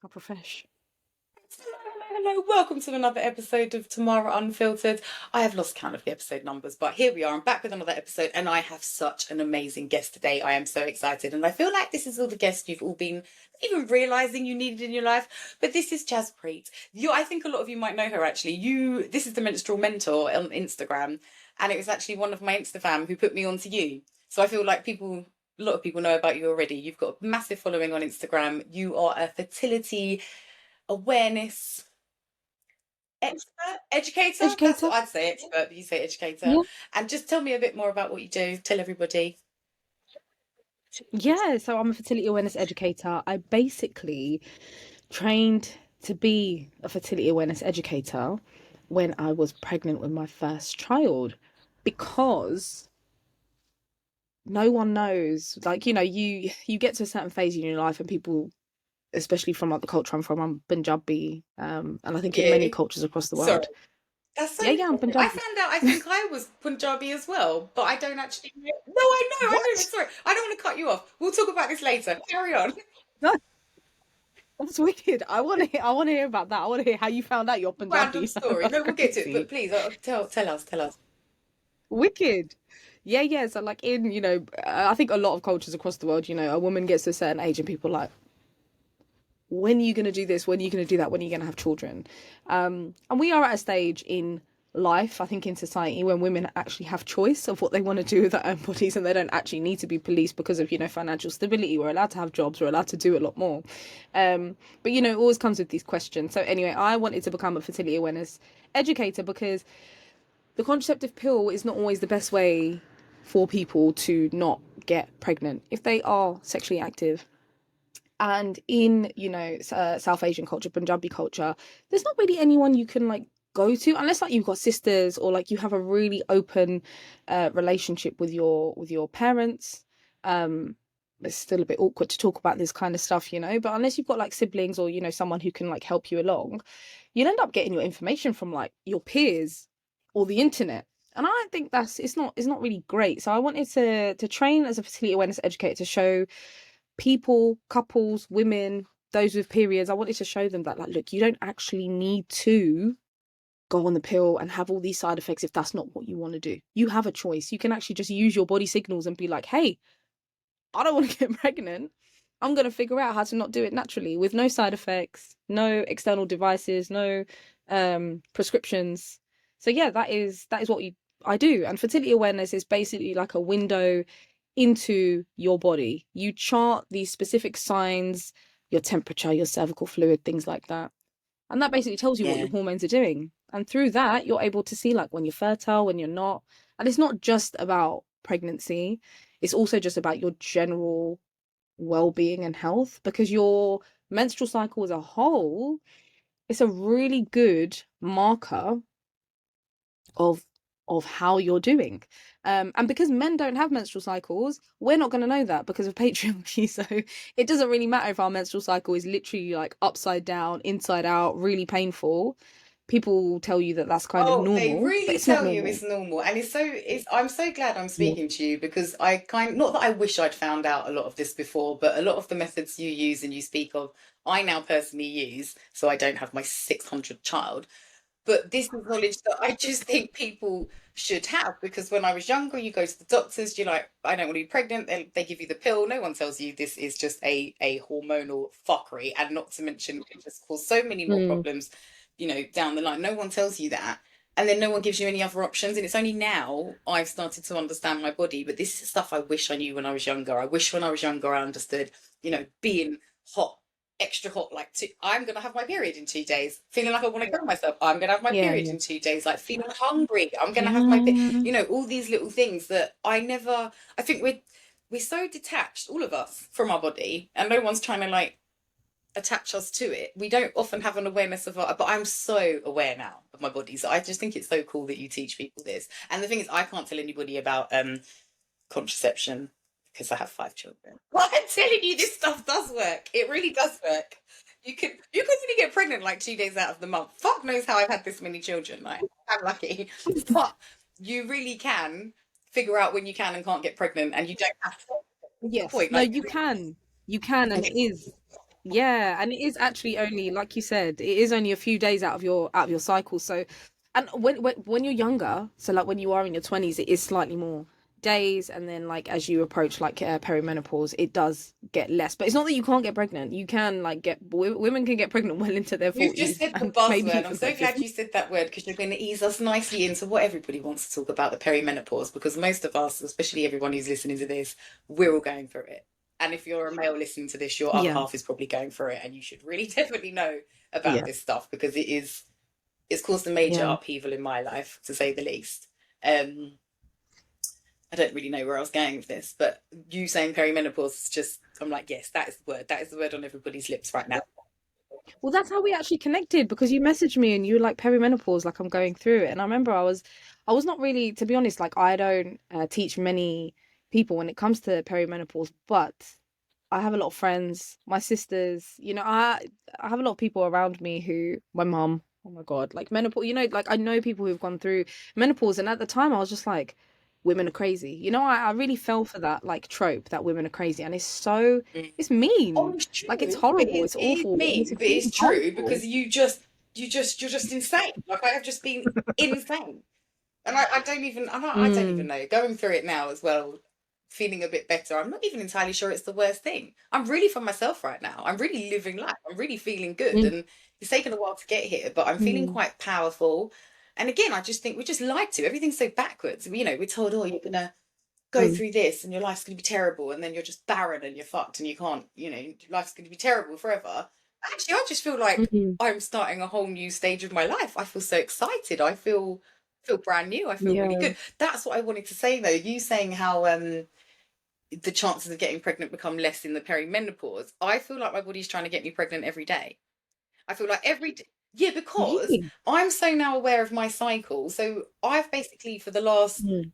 How profesh. Hello, welcome to another episode of Tamara Unfiltered. I have lost count of the episode numbers, but here we are. I'm back with another episode, and I have such an amazing guest today. I am so excited, and I feel like this is all the guests you've all been even realizing you needed in your life. But this is Jaspreet. I think a lot of you might know her actually. This is the Menstrual Mentor on Instagram, and it was actually one of my Insta fam who put me onto you. So I feel like a lot of people know about you already. You've got a massive following on Instagram. You are a fertility awareness educator. That's Educator? what I'd say, expert, but you say educator. Yeah. And just tell me a bit more about what you do. Tell everybody. Yeah, so I'm a fertility awareness educator. I basically trained to be a fertility awareness educator when I was pregnant with my first child because no one knows. Like, you get to a certain phase in your life and people, especially from like the culture I'm from, I'm Punjabi, and I think in many Yeah. cultures across the Sorry. world. That's so Yeah, yeah, I'm interesting. I Punjabi. found out I think I was Punjabi as well, but I don't actually know. No, I know. What? Sorry. I don't want to cut you off. We'll talk about this later. Carry on. No, that's wicked. I want to hear about that. I want to hear how you found out you're Random Punjabi. story. That's No, we'll get to it, but crazy. please tell us. Wicked. Yeah, yeah. So like I think a lot of cultures across the world, a woman gets to a certain age and people are like, when are you going to do this? When are you going to do that? When are you going to have children? And we are at a stage in life, I think, in society when women actually have choice of what they want to do with their own bodies and they don't actually need to be policed because of, financial stability. We're allowed to have jobs. We're allowed to do a lot more. But, it always comes with these questions. So anyway, I wanted to become a fertility awareness educator because the contraceptive pill is not always the best way for people to not get pregnant if they are sexually active. And in South Asian culture, Punjabi culture, there's not really anyone you can like go to unless like you've got sisters or like you have a really open relationship with your parents. It's still a bit awkward to talk about this kind of stuff, but unless you've got like siblings or someone who can like help you along, you'll end up getting your information from like your peers or the internet. And I don't think it's not really great. So I wanted to train as a fertility awareness educator to show people, couples, women, those with periods. I wanted to show them that, like, look, you don't actually need to go on the pill and have all these side effects if that's not what you want to do. You have a choice. You can actually just use your body signals and be like, hey, I don't want to get pregnant. I'm going to figure out how to not do it naturally with no side effects, no external devices, no prescriptions. So yeah, that is what I do. And fertility awareness is basically like a window into your body. You chart these specific signs, your temperature, your cervical fluid, things like that. And that basically tells you what Yeah. your hormones are doing. And through that, you're able to see like when you're fertile, when you're not. And it's not just about pregnancy, it's also just about your general well-being and health because your menstrual cycle as a whole, it's a really good marker of how you're doing. And because men don't have menstrual cycles, we're not going to know that because of patriarchy. So it doesn't really matter if our menstrual cycle is literally like upside down, inside out, really painful. People tell you that that's kind of Oh, they normal, but really it's not tell you it's normal. normal. And I'm so glad I'm Yeah. speaking to you because not that I wish I'd found out a lot of this before, but a lot of the methods you use and you speak of, I now personally use, so I don't have my 600th child. But this is knowledge that I just think people should have because when I was younger, you go to the doctors, you're like, I don't want to be pregnant. They give you the pill. No one tells you this is just a hormonal fuckery. And not to mention, it just cause so many more Mm. problems, down the line. No one tells you that. And then no one gives you any other options. And it's only now I've started to understand my body. But this is stuff I wish I knew when I was younger. I wish when I was younger I understood, being hot, extra hot, like I'm gonna have my period in 2 days, feeling like I want to kill myself. I'm gonna have my Yeah, period yeah. in 2 days, like feeling hungry. I'm gonna have my, Yeah. all these little things that I never. I think we're so detached, all of us, from our body, and no one's trying to like attach us to it. We don't often have an awareness of our, but I'm so aware now of my body. So I just think it's so cool that you teach people this. And the thing is, I can't tell anybody about contraception because I have 5 children. But I'm telling you, this stuff does work. It really does work. You can only get pregnant like 2 days out of the month. Fuck knows how I've had this many children. Like I'm lucky, but you really can figure out when you can and can't get pregnant, and you don't have to. That's the Yes. point. No, Like, you can. You can, and it is. Yeah, and it is actually only, like you said, it is only a few days out of your cycle. So, and when you're younger, so like when you are in your 20s, it is slightly more days, and then like as you approach like perimenopause, it does get less. But it's not that you can't get pregnant. You can like women can get pregnant well into their You've just 40s said the and maybe buzzword. I'm even so their glad 50s. you said that word because you're going to ease us nicely into what everybody wants to talk about, the perimenopause, because most of us, especially everyone who's listening to this, we're all going through it. And if you're a male listening to this, your other Yeah, half is probably going through it, and you should really definitely know about yeah, this stuff because it's caused a major yeah. upheaval in my life, to say the least. Um, I don't really know where I was going with this, but you saying perimenopause is just, I'm like, yes, that is the word. That is the word on everybody's lips right now. Well, that's how we actually connected because you messaged me and you were like perimenopause, like I'm going through it. And I remember I was not really, to be honest, like I don't teach many people when it comes to perimenopause, but I have a lot of friends, my sisters, I have a lot of people around me who, my mum, oh my God, like menopause, like I know people who've gone through menopause. And at the time I was just like, women are crazy. I really fell for that like trope that women are crazy. And Mm. it's Oh, mean. it's Like it's true, but horrible. It's it is awful. And it's mean, but it's extremely true harmful. because you're just insane. Like I have just been insane, and I don't even Mm, know. Going through it now as well, feeling a bit better. I'm not even entirely sure it's the worst thing. I'm really for myself right now. I'm really living life. I'm really feeling good, mm, and it's taken a while to get here, but I'm feeling mm, quite powerful. And again, I just think we're just lied to. Everything's so backwards. We're told, oh, you're gonna go mm, through this and your life's going to be terrible and then you're just barren and you're fucked and you can't, your life's going to be terrible forever. Actually, I just feel like mm. I'm starting a whole new stage of my life. I feel so excited. I feel brand new. I feel really Yeah. good. That's what I wanted to say though. You saying how the chances of getting pregnant become less in the perimenopause. I feel like my body's trying to get me pregnant every day. I feel like yeah, because Really? I'm so now aware of my cycle. So I've basically for the last Mm.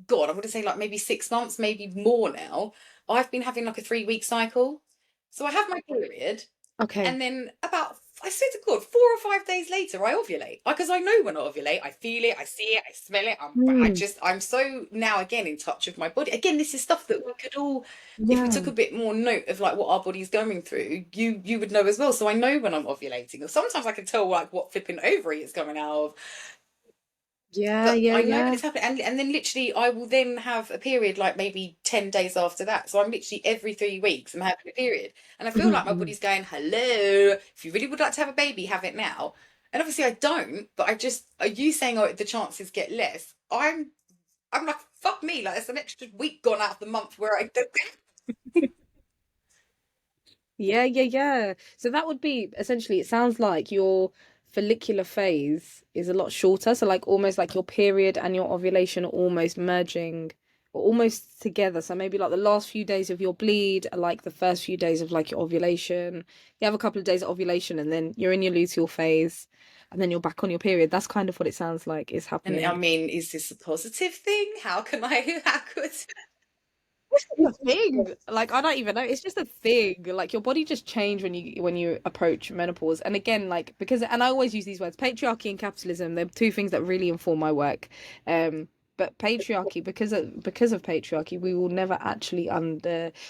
God, I would say like maybe 6 months, maybe more now. I've been having like a 3 week cycle. So I have my period, Okay. and then I swear to God, 4 or 5 days later, I ovulate. Because I know when I ovulate, I feel it, I see it, I smell it. Mm. I'm so now again in touch with my body. Again, this is stuff that we could all, if we took Yeah. a bit more note of like what our body's going through, you would know as well. So I know when I'm ovulating, or sometimes I can tell like what flipping ovary it's coming out of. Yeah, But yeah, I know when yeah. it's happening, and then literally I will then have a period like maybe 10 days after that. So I'm literally every 3 weeks I'm having a period, and I feel Mhm, like my mhm. body's going, "Hello, if you really would like to have a baby, have it now." And obviously I don't, but I just are you saying oh the chances get less? I'm like fuck me, like there's an extra week gone out of the month where I don't. Yeah, yeah, yeah. So that would be essentially, it sounds like your follicular phase is a lot shorter. So like almost like your period and your ovulation are almost merging or almost together. So maybe like the last few days of your bleed are like the first few days of like your ovulation. You have a couple of days of ovulation and then you're in your luteal phase and then you're back on your period. That's kind of what it sounds like is And I happening. mean, is this a positive thing? How can I? How could? It's just a thing. Like I don't even know. It's just a thing. Like your body just change when you approach menopause. And again, like and I always use these words, patriarchy and capitalism. They're two things that really inform my work. But patriarchy, because of patriarchy, we will never actually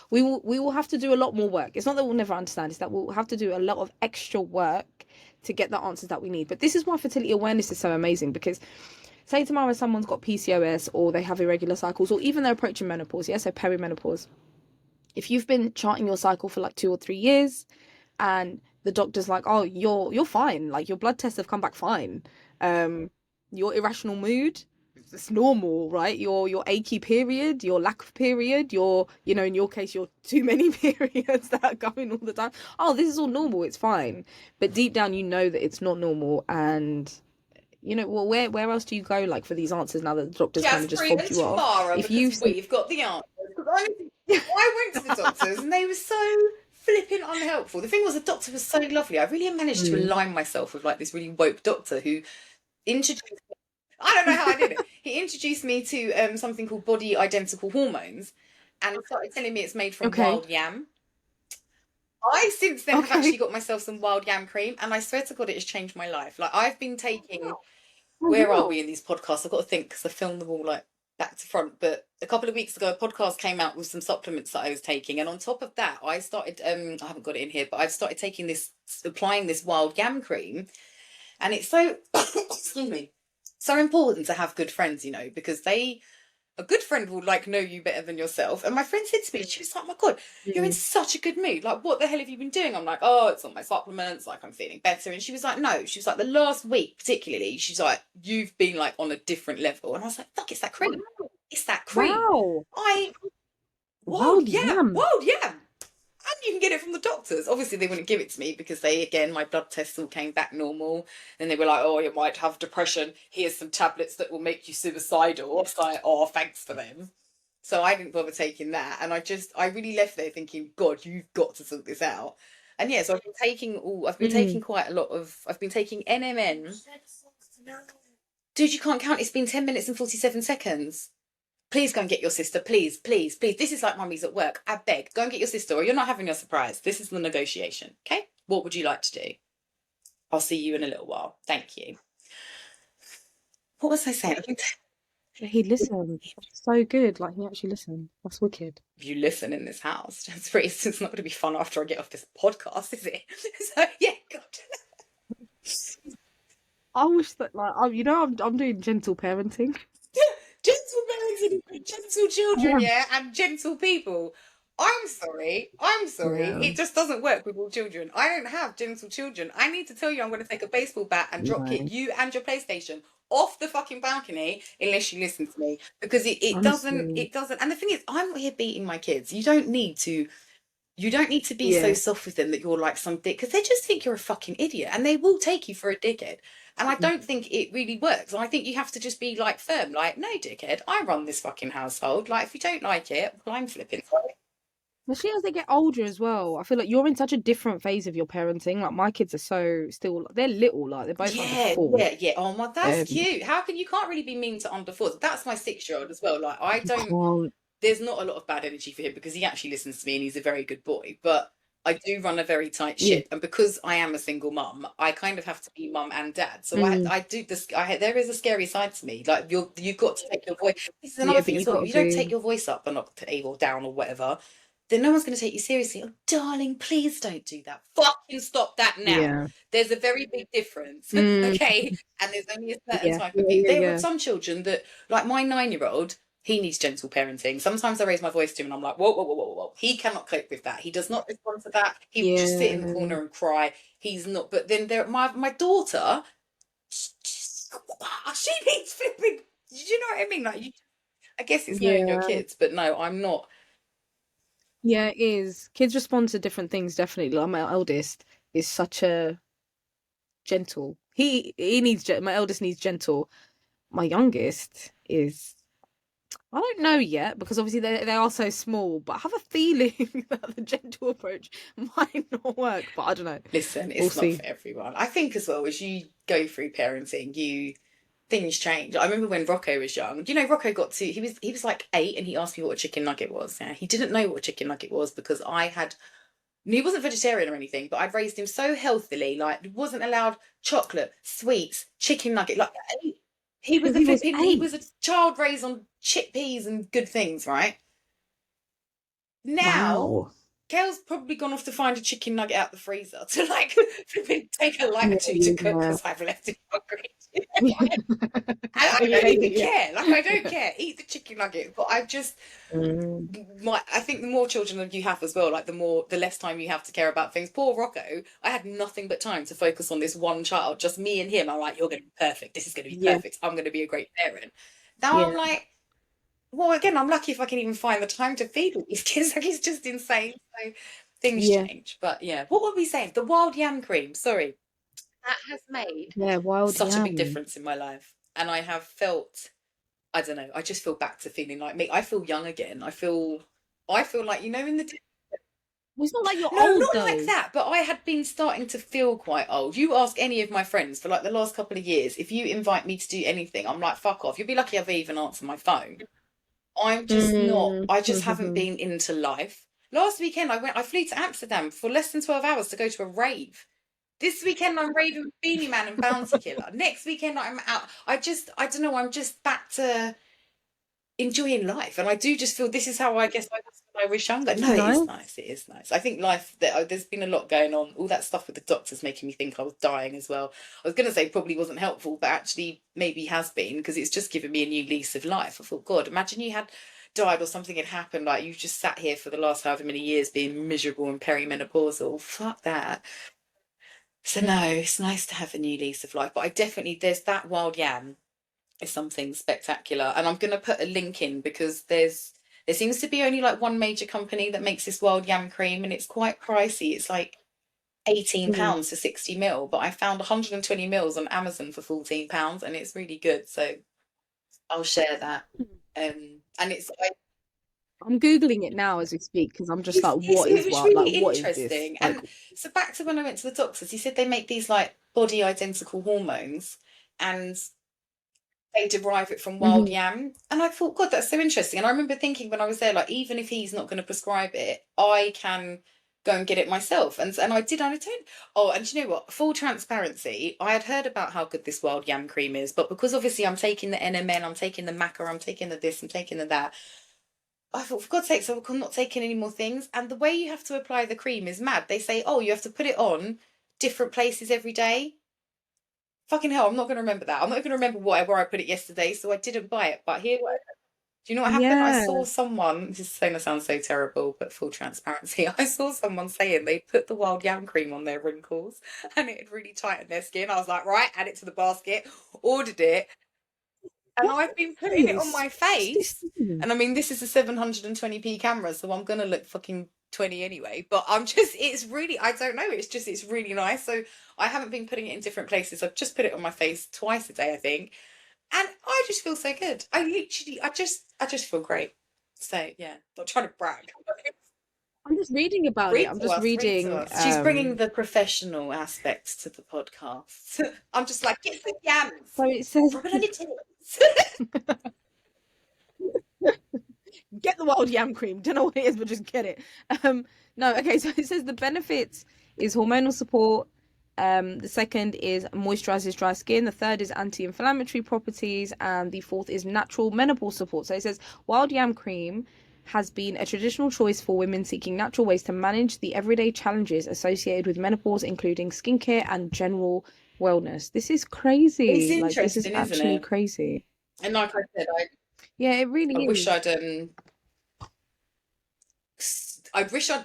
we will have to do a lot more work. It's not that we'll never understand, it's that we'll have to do a lot of extra work to get the answers that we need. But this is why fertility awareness is so amazing because say tomorrow someone's got PCOS or they have irregular cycles or even they're approaching menopause, yeah, so perimenopause. If you've been charting your cycle for like 2 or 3 years and the doctor's like, oh, you're fine, like your blood tests have come back fine. Um, your irrational mood, it's normal, right? Your achy period, your lack of period, your in your case, your too many periods that are going all the time. Oh, this is all normal, it's fine. But deep down you know that it's not normal and well, where else do you go like for these answers now that the doctor's kind of just Jaspreet fobbed and you off? Tamara If you because say, we've got the answers. Because I went to the doctors and they were so flipping unhelpful. The thing was, the doctor was so lovely. I really managed to mm, align myself with like this really woke doctor who introduced. I don't know how I did it. He introduced me to something called body identical hormones, and started telling me it's made from okay, wild yam. I since then have actually okay, got myself some wild yam cream, and I swear to God, it has changed my life. Like I've been taking. oh Where are we wow, in these podcasts? I've got to think because I filmed them all like back to front, but a couple of weeks ago, a podcast came out with some supplements that I was taking, and on top of that, I started. I haven't got it in here, but I've started applying this wild yam cream, and it's so excuse me, so important to have good friends, you know, because a good friend will like know you better than yourself. And my friend said to me, she was like, "Oh my God, you're in such a good mood. Like, what the hell have you been doing?" I'm like, "Oh, it's on my supplements. Like, I'm feeling better." And she was like, "No." She was like, "The last week, particularly, she's like, you've been like on a different level." And I was like, "Fuck, it's that cream. It's that cream." Wow. I Wild yam. wild yam. And you can get it from the doctors. Obviously, they wouldn't give it to me because my blood tests all came back normal. Then they were like, "Oh, you might have depression. Here's some tablets that will make you suicidal." I was like, "Oh, thanks for them." So I didn't bother taking that. And I really left there thinking, "God, you've got to sort this out." And yeah, so I've been taking quite a lot I've been taking NMN. Dude, you can't count. It's been 10 minutes and 47 seconds. Please go and get your sister. Please, please, please. This is like mummy's at work. I beg. Go and get your sister or you're not having a surprise. This is the negotiation. Okay? What would you like to do? I'll see you in a little while. Thank you. What was I saying? He listened. That's so good. Like he actually listened. That's wicked. You listen in this house. Jaspreet, it's not going to be fun after I get off this podcast, is it? So, yeah, God. I wish that I'm doing gentle parenting. Gentle parenting for gentle children, Yeah. and gentle people. I'm sorry. Yeah. It just doesn't work with all children. I don't have gentle children. I need to tell you I'm going to take a baseball bat and drop kick No. you and your PlayStation off the fucking balcony unless you listen to me. Because Honestly. it doesn't. And the thing is, I'm not here beating my kids. You don't need to be so Yeah. soft with them that you're like some dick, because they just think you're a fucking idiot and they will take you for a dickhead. And I don't think it really works. And I think you have to just be like firm, like, "No, dickhead, I run this fucking household. Like, if you don't like it, well, I'm flipping sorry." Especially as they get older as well. I feel like you're in such a different phase of your parenting. Like my kids are so still they're little, like they're both under Yeah, 4. yeah. Oh my, that's Um cute. You can't really be mean to under fours. That's my 6-year-old as well. Like, you can't. there's not a lot of bad energy for him because he actually listens to me and he's a very good boy. But I do run a very tight Yeah. ship, and because I am a single mum, I kind of have to be mum and dad. So Mm. I do this. There is a scary side to me. Like you've got to take your voice. This is another Yeah, thing but as you well. If gotta you don't take do your voice up or not or down or whatever, then no one's going to take you seriously. Oh, darling, please don't do that. Fucking stop that now. yeah. There's a very big difference, Mm. okay? And there's only a certain Yeah. type of Yeah, you. yeah, There are yeah. some children that, like my 9-year-old, he needs gentle parenting. Sometimes I raise my voice to him and I'm like, "Whoa, whoa, whoa, whoa, whoa." He cannot cope with that. He does not respond to that. He will just sit in the Yeah. corner and cry. He's not. But then my daughter, she needs flipping. Do you know what I mean? Like, I guess it's knowing your Yeah. kids, but no, I'm not. Yeah, it is. Kids respond to different things, definitely. Like my eldest is such a gentle. He needs my eldest needs gentle. My youngest is I don't know yet because obviously they are so small, but I have a feeling that the gentle approach might not work, but I don't know. Listen, We'll it's not see. for everyone. I think as well as you go through parenting, things change. I remember when Rocco was young. You know, Rocco he was like 8 and he asked me what a chicken nugget was. Yeah, he didn't know what a chicken nugget was because he wasn't vegetarian or anything, but I'd raised him so healthily, like he wasn't allowed chocolate, sweets, chicken nugget. Like he was Because a he was flipping, he was a 8. child raised on chickpeas and good things, right? Now, Wow. Gail's probably gone off to find a chicken nugget out the freezer to like take a lighter Yeah, to cook yeah, because I've left it hungry. yeah. And I Yeah, don't even yeah, care. Like, I don't care. Eat the chicken nugget. But Mm. I think the more children that you have as well, like the less time you have to care about things. Poor Rocco, I had nothing but time to focus on this one child, just me and him. I'm like, "You're going to be perfect. This is going to be Yeah, perfect. I'm going to be a great parent." Now I'm yeah, like, well, again, I'm lucky if I can even find the time to feed all these kids. Like, it's just insane. So things yeah, change. But yeah, what were we saying? The wild yam cream. Sorry. That has made yeah. Wild such a big yam. difference in my life. And I have felt, I don't know, I just feel back to feeling like me. I feel young again. I feel like, in the Well, it's not like you're no, old not like though. that, but I had been starting to feel quite old. You ask any of my friends for like the last couple of years, if you invite me to do anything, I'm like, fuck off. You'll be lucky I've even answered my phone. I'm just not, Mm. I just haven't been into life. Last weekend, I flew to Amsterdam for less than 12 hours to go to a rave. This weekend, I'm raving with Beanie Man and Bounty Killer. Next weekend, I'm out. I don't know, I'm just back to enjoying life. And I do just feel this is how I guess I was when I was younger. It's No, it is nice. nice. It is nice. I think life that there's been a lot going on. All that stuff with the doctors making me think I was dying as well. I was going to say probably wasn't helpful, but actually maybe has been because it's just given me a new lease of life. I thought, God, imagine you had died or something had happened, like you just sat here for the last however many years being miserable and perimenopausal. Fuck that. So no, it's nice to have a new lease of life. But I definitely there's that wild yam is something spectacular. And I'm going to put a link in because there seems to be only like one major company that makes this wild yam cream and it's quite pricey. It's like 18 Mm. pounds for 60 mil, but I found 120 mils on Amazon for 14 pounds and it's really good. So I'll share that. And I'm Googling it now as we speak because I'm just like, it was like, really what is this? interesting. Like, And so back to when I went to the doctors, he said they make these like body identical hormones and they derive it from wild mhm. yam. And I thought, God, that's so interesting. And I remember thinking when I was there, like, even if he's not going to prescribe it, I can go and get it myself. And I did, and I don't. Oh, and you know what? Full transparency, I had heard about how good this wild yam cream is, but because obviously I'm taking the NMN, I'm taking the maca, I'm taking the this, I'm taking the that. I thought, for God's sake, so I'm not taking any more things. And the way you have to apply the cream is mad. They say, oh, you have to put it on different places every day. Fucking hell, I'm not going to remember that. I'm not going to remember where I put it yesterday, so I didn't buy it. But here, do you know what happened? I Yeah. saw someone, this is going to sound so terrible, but full transparency, I saw someone saying they put the wild yam cream on their wrinkles and it had really tightened their skin. I was like, right, add it to the basket, ordered it, and What I've been putting it on is my what's this face. thing? And I mean, this is a 720p camera, so I'm gonna look fucking 20 anyway. But I'm just, it's really, I don't know. It's just, it's really nice. So I haven't been putting it in different places. I've just put it on my face twice a day, I think. And I just feel so good. I just feel great. So yeah, not trying to brag. I'm just reading about it. Read I'm to just us, read to reading. us. She's bringing the professional aspects to the podcast. I'm just like, get some yams, So it says, rub it on your tits. get the wild yam cream. Don't know what it is, but just get it. Um, no, okay. So it says the benefits is hormonal support. The second is moisturizes dry skin. The third is anti-inflammatory properties, and the fourth is natural menopause support. So it says wild yam cream has been a traditional choice for women seeking natural ways to manage the everyday challenges associated with menopause, including skincare and general wellness. This is It's crazy. Like, this is interesting, isn't actually it? crazy. And like I said, Yeah, it I really wish is. I'd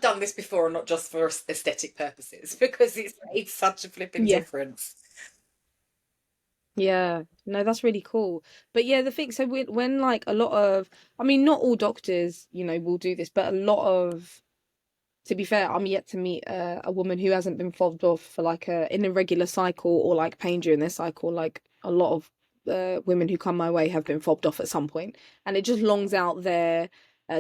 done this before and not just for aesthetic purposes because it's made such a flipping Yeah. difference. Yeah, no, that's really cool. But yeah, the thing, so when like a lot of, I mean, not all doctors, will do this, but a lot of, to be fair, I'm yet to meet a woman who hasn't been fobbed off for like an irregular cycle or like pain during their cycle. Like a lot of women who come my way have been fobbed off at some point, and it just longs out their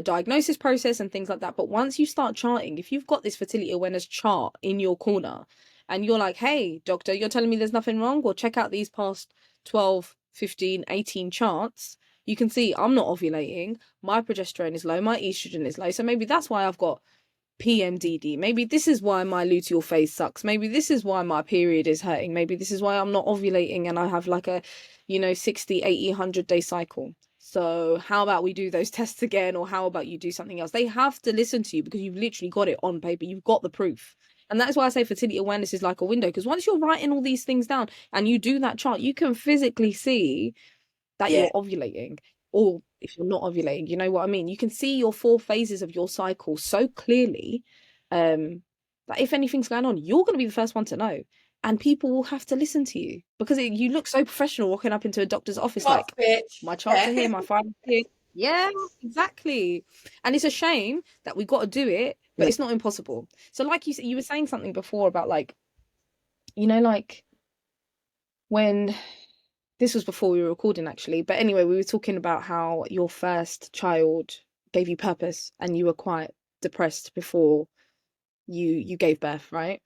diagnosis process and things like that. But once you start charting, if you've got this fertility awareness chart in your corner, and you're like, hey, doctor, you're telling me there's nothing wrong, well, check out these past 12, 15, 18 charts. You can see I'm not ovulating, my progesterone is low, my estrogen is low. So maybe that's why I've got PMDD. Maybe this is why my luteal phase sucks. Maybe this is why my period is hurting. Maybe this is why I'm not ovulating and I have like a, 60, 80, 100-day cycle. So how about we do those tests again, or how about you do something else? They have to listen to you because you've literally got it on paper. You've got the proof. And that's why I say fertility awareness is like a window, because once you're writing all these things down and you do that chart, you can physically see that Yeah. you're ovulating, or if you're not ovulating, you know what I mean? You can see your 4 phases of your cycle so clearly, that if anything's going on, you're going to be the first one to know. And people will have to listen to you because you look so professional walking up into a doctor's office Fuck, like, bitch. my charts are Yeah. here, my file's here. Yeah, exactly. And it's a shame that we got to do it, but it's not impossible. So like you were saying something before about like, like when this was before we were recording actually, but anyway, we were talking about how your first child gave you purpose and you were quite depressed before you gave birth, right?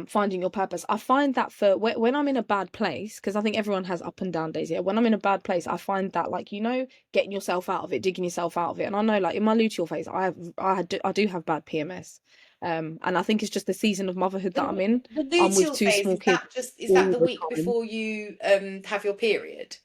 Finding your purpose. I find that for when I'm in a bad place, because I think everyone has up and down days. Yeah, when I'm in a bad place, I find that like getting yourself out of it, digging yourself out of it. And I know like in my luteal phase, I do have bad PMS. And I think it's just the season of motherhood that I'm in. The I'm with luteal 2 phase, small kids is that all the the week time. before you have your period?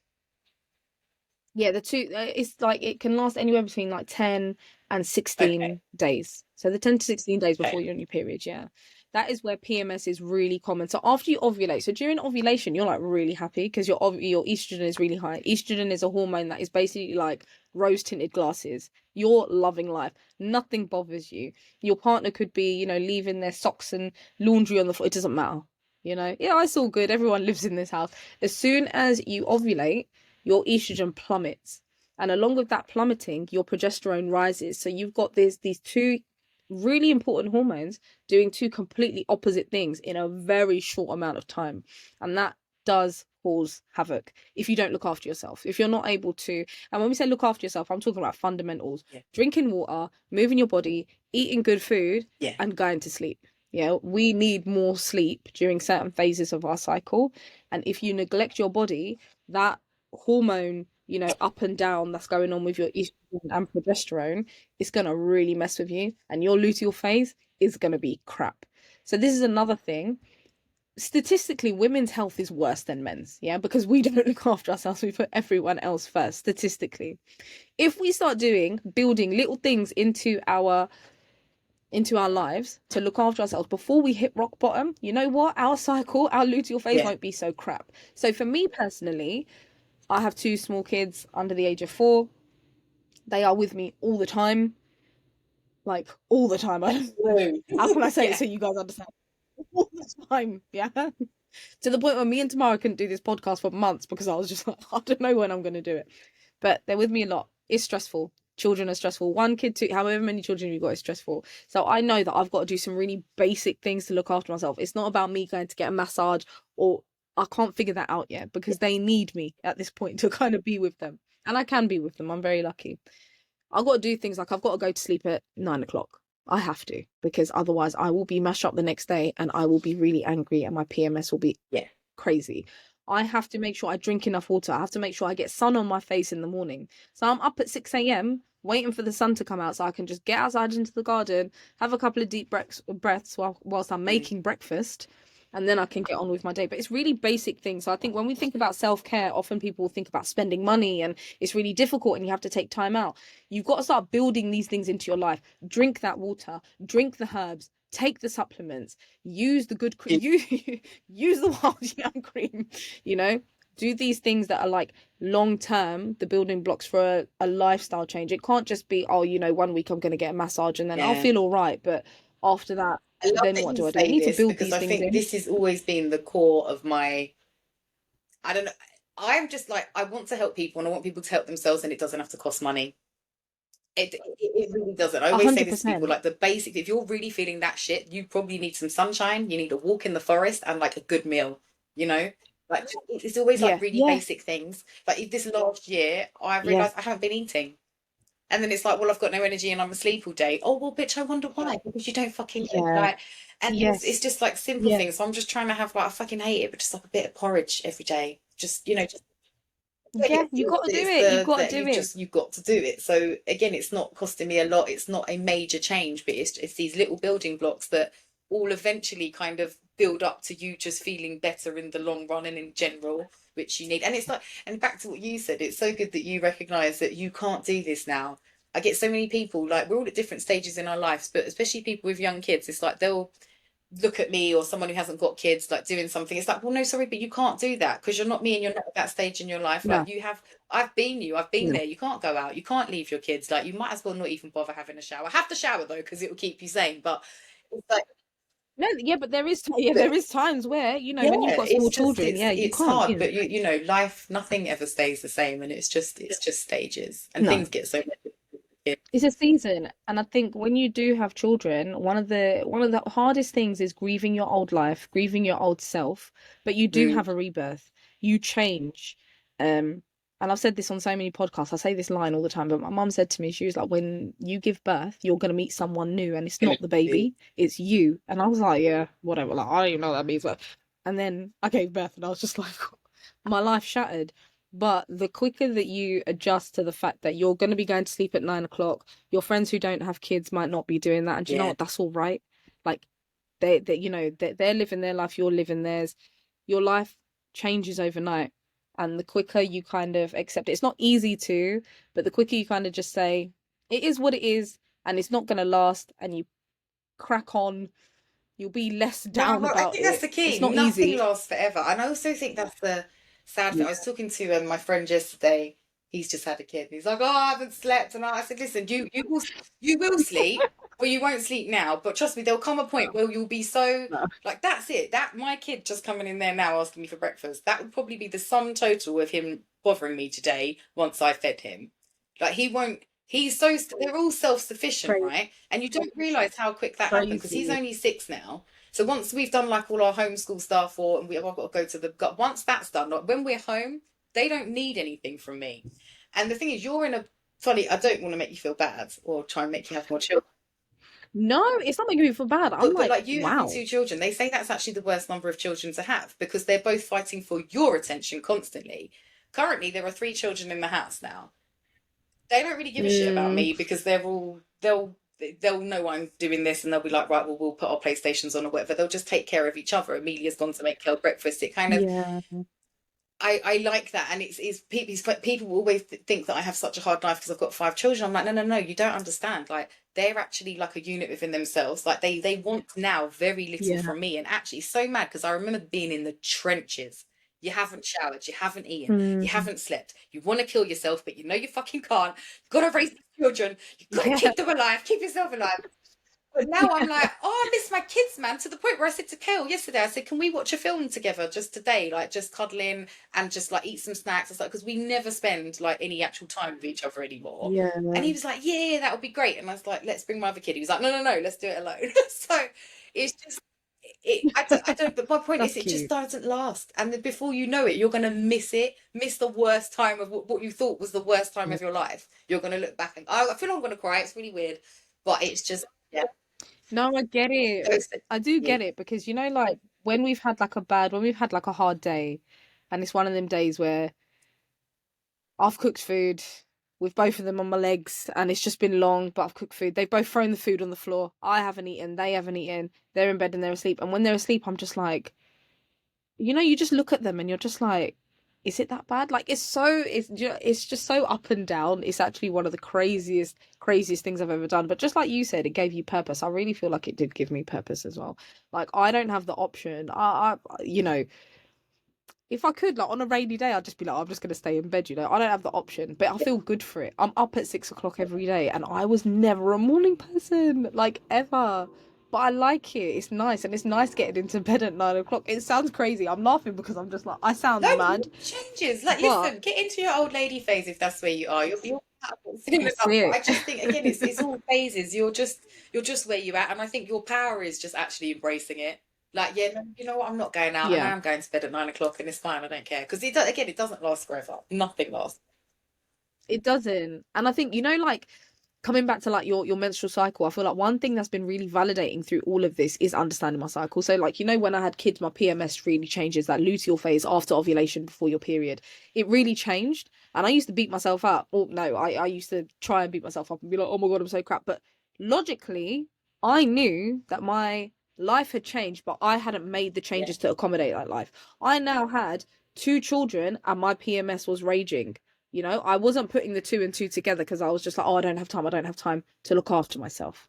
Yeah, the two, it's like it can last anywhere between like 10 and Okay. 16 days. So the 10 to 16 days Okay. before you're on your period, yeah. That is where PMS is really common. So after you ovulate, so during ovulation, you're like really happy because your estrogen is really high. Estrogen is a hormone that is basically like rose tinted glasses. You're loving life. Nothing bothers you. Your partner could be, leaving their socks and laundry on the floor. It doesn't matter. Yeah, it's all good. Everyone lives in this house. As soon as you ovulate, your estrogen plummets. And along with that plummeting, your progesterone rises. So you've got these two really important hormones doing two completely opposite things in a very short amount of time. And that does cause havoc if you don't look after yourself. If you're not able to, and when we say look after yourself, I'm talking about fundamentals: Yeah. drinking water, moving your body, eating good food, Yeah. and going to sleep. Yeah, we need more sleep during certain phases of our cycle. And if you neglect your body, that hormone, up and down that's going on with your estrogen and progesterone, it's going to really mess with you, and your luteal phase is going to be crap. So this is another thing. Statistically, women's health is worse than men's, yeah, because we don't look after ourselves. We put everyone else first, statistically. If we start building little things into our lives to look after ourselves before we hit rock bottom, you know what? Our cycle, our luteal phase Yeah. won't be so crap. So for me personally, I have two small kids under the age of 4. They are with me all the time, like all the time. How can I say it Yeah. so you guys understand? All the time, yeah. To the point where me and Tamara couldn't do this podcast for months because I was just like, I don't know when I'm going to do it. But they're with me a lot. It's stressful. Children are stressful. One kid, two, however many children you've got is stressful. So I know that I've got to do some really basic things to look after myself. It's not about me going to get a massage, or I can't figure that out yet because they need me at this point to kind of be with them. And I can be with them. I'm very lucky. I've got to do things like I've got to go to sleep at 9 o'clock. I have to, because otherwise I will be mashed up the next day and I will be really angry and my PMS will be Yeah. crazy. I have to make sure I drink enough water. I have to make sure I get sun on my face in the morning. So I'm up at 6 a.m. waiting for the sun to come out so I can just get outside into the garden, have a couple of deep breaths whilst I'm making breakfast, and then I can get on with my day. But it's really basic things. So I think when we think about self-care, often people think about spending money and it's really difficult and you have to take time out. You've got to start building these things into your life. Drink that water, drink the herbs, take the supplements, use the good cream, use the wild yam cream, do these things that are like long term, the building blocks for a lifestyle change. It can't just be, oh, 1 week I'm going to get a massage and then I'll Yeah. feel all right. But after that, I love then that what you do I do? I say need to this build because these I things think in. this has always been the core of my. I don't know. I'm just like, I want to help people and I want people to help themselves, and it doesn't have to cost money. It really doesn't. I A always say hundred this to people, percent. like the basic, if you're really feeling that shit, you probably need some sunshine, you need a walk in the forest and like a good meal, you know? Like it's always like Yeah, really yeah, basic things. Like this last year, I yeah, realized I haven't been eating. And then it's like, well, I've got no energy and I'm asleep all day. Oh, well, bitch, I wonder why. Because you don't fucking eat. yeah, Like, and it's yes, just like simple yeah, things. So I'm just trying to have like, I fucking hate it, but just like a bit of porridge every day. Just, just getting yeah. it You through got to do it's it. You the got to that do it. you've got to do it. So again, it's not costing me a lot. It's not a major change, but it's these little building blocks that all eventually kind of build up to you just feeling better in the long run and in general, which you need. And it's like, and back to what you said, it's so good that you recognize that you can't do this now. I get so many people, like we're all at different stages in our lives, but especially people with young kids, it's like they'll look at me or someone who hasn't got kids like doing something. It's like, well, no, sorry, but you can't do that because you're not me and you're not at that stage in your life. No, Like I've been no. there. You can't go out, you can't leave your kids. Like you might as well not even bother having a shower. Have the shower though because it will keep you sane, but it's like, No, yeah, but there is times where, yeah, when you've got small it's just children, yeah, you it's can't, hard, but life, nothing ever stays the same, and it's just stages, and No. things get so much. It's a season, and I think when you do have children, one of the hardest things is grieving your old life, grieving your old self, but you do Mm, have a rebirth. You change. And I've said this on so many podcasts. I say this line all the time, but my mum said to me, she was like, when you give birth, you're gonna meet someone new, and it's gonna not the be- baby, it's you. And I was like, yeah, whatever. Like, I don't even know what that means. And then I gave birth, and I was just like, my life shattered. But the quicker that you adjust to the fact that you're going to be going to sleep at 9 o'clock, your friends who don't have kids might not be doing that. And do you know yeah, what? That's all right. Like they're living their life, you're living theirs. Your life changes overnight. And the quicker you kind of accept it, it's not easy to, but the quicker you kind of just say, it is what it is, and it's not going to last, and you crack on, you'll be less No, down well, I about think that's it. the key. It's not Nothing easy. lasts forever. And I also think that's the sad thing. Yeah. I was talking to my friend yesterday. He's just had a kid. He's like, "Oh, I haven't slept." And I said, "Listen, you will sleep, but you won't sleep now. But trust me, there'll come a point where you'll be so No. like that's it. That my kid just coming in there now asking me for breakfast. That would probably be the sum total of him bothering me today once I fed him. Like he won't. He's so they're all self-sufficient, Crazy. right? And you don't realize how quick that happened because he's Crazy. only 6 now. So once we've done like all our homeschool stuff, or and I've got to go to the once that's done, like when we're home, they don't need anything from me. And the thing is, you're in a funny. I don't want to make you feel bad or try and make you have more children, No, it's not making me feel bad. I'm but like, like you having wow. 2 children, they say that's actually the worst number of children to have because they're both fighting for your attention constantly. Currently, there are 3 children in the house now. They don't really give a shit about Mm, me because they'll know I'm doing this and they'll be like, right, well, we'll put our PlayStations on or whatever. They'll just take care of each other. Amelia's gone to make her breakfast. It kind of yeah. I like that, and it's people always think that I have such a hard life because I've got 5 children. I'm like, no, no, no, you don't understand. Like they're actually like a unit within themselves. Like they want now very little Yeah. from me, and actually so mad because I remember being in the trenches. You haven't showered, you haven't eaten, you Mm, haven't slept. You want to kill yourself, but you know you fucking can't. You've got to raise the children. You've got to yeah. keep them alive. Keep yourself alive. But now I'm like, oh, I miss my kids, man, to the point where I said to Kale yesterday, I said, can we watch a film together just today? Like, just cuddle in and just like eat some snacks and stuff. Because we never spend like any actual time with each other anymore. Yeah. And he was like, yeah, yeah, that would be great. And I was like, let's bring my other kid. He was like, no, no, no, let's do it alone. So it's just, I don't, but my point is, That's it just cute. doesn't last. And then before you know it, you're going to miss it, miss the worst time of what you thought was the worst time Yeah. of your life. You're going to look back and I feel I'm going to cry. It's really weird, but it's just, yeah. No, I get it. So I do yeah. get it because like when we've had like a hard day, and it's one of them days where I've cooked food with both of them on my legs and it's just been long, but I've cooked food. They've both thrown the food on the floor. I haven't eaten, they haven't eaten. They're in bed and they're asleep. And when they're asleep, I'm just like, you just look at them and you're just like, is it that bad? Like it's just so up and down. It's actually one of the craziest things I've ever done. But just like you said, it gave you purpose. I really feel like it did give me purpose as well. Like I don't have the option. If I could, like on a rainy day, I'd just be like, I'm just gonna stay in bed. I don't have the option, but I feel good for it. I'm up at 6 o'clock every day, and I was never a morning person, like ever. But I like it. It's nice, and it's nice getting into bed at 9 o'clock. It sounds crazy. I'm laughing because I'm just like, I No, sound mad, changes. Like, but listen, get into your old lady phase if that's where you are. You're soon enough. that's But I it. just think again, it's all phases. You're just where you're at, and I think your power is just actually embracing it. Like, yeah, no, you know what? I'm not going out, and I Yeah. am going to bed at 9 o'clock, and it's fine. I don't care because again, it doesn't last forever. Nothing lasts. It doesn't. And I think, like coming back to like your menstrual cycle, I feel like one thing that's been really validating through all of this is understanding my cycle. So like, when I had kids, my PMS really changes, that luteal phase after ovulation before your period. It really changed. And I used to beat myself up. Or no, I used to try and beat myself up and be like, oh my God, I'm so crap. But logically, I knew that my life had changed, but I hadn't made the Yeah. changes to accommodate that life. I now had 2 children and my PMS was raging. I wasn't putting the two and two together because I was just like, oh, I don't have time. I don't have time to look after myself.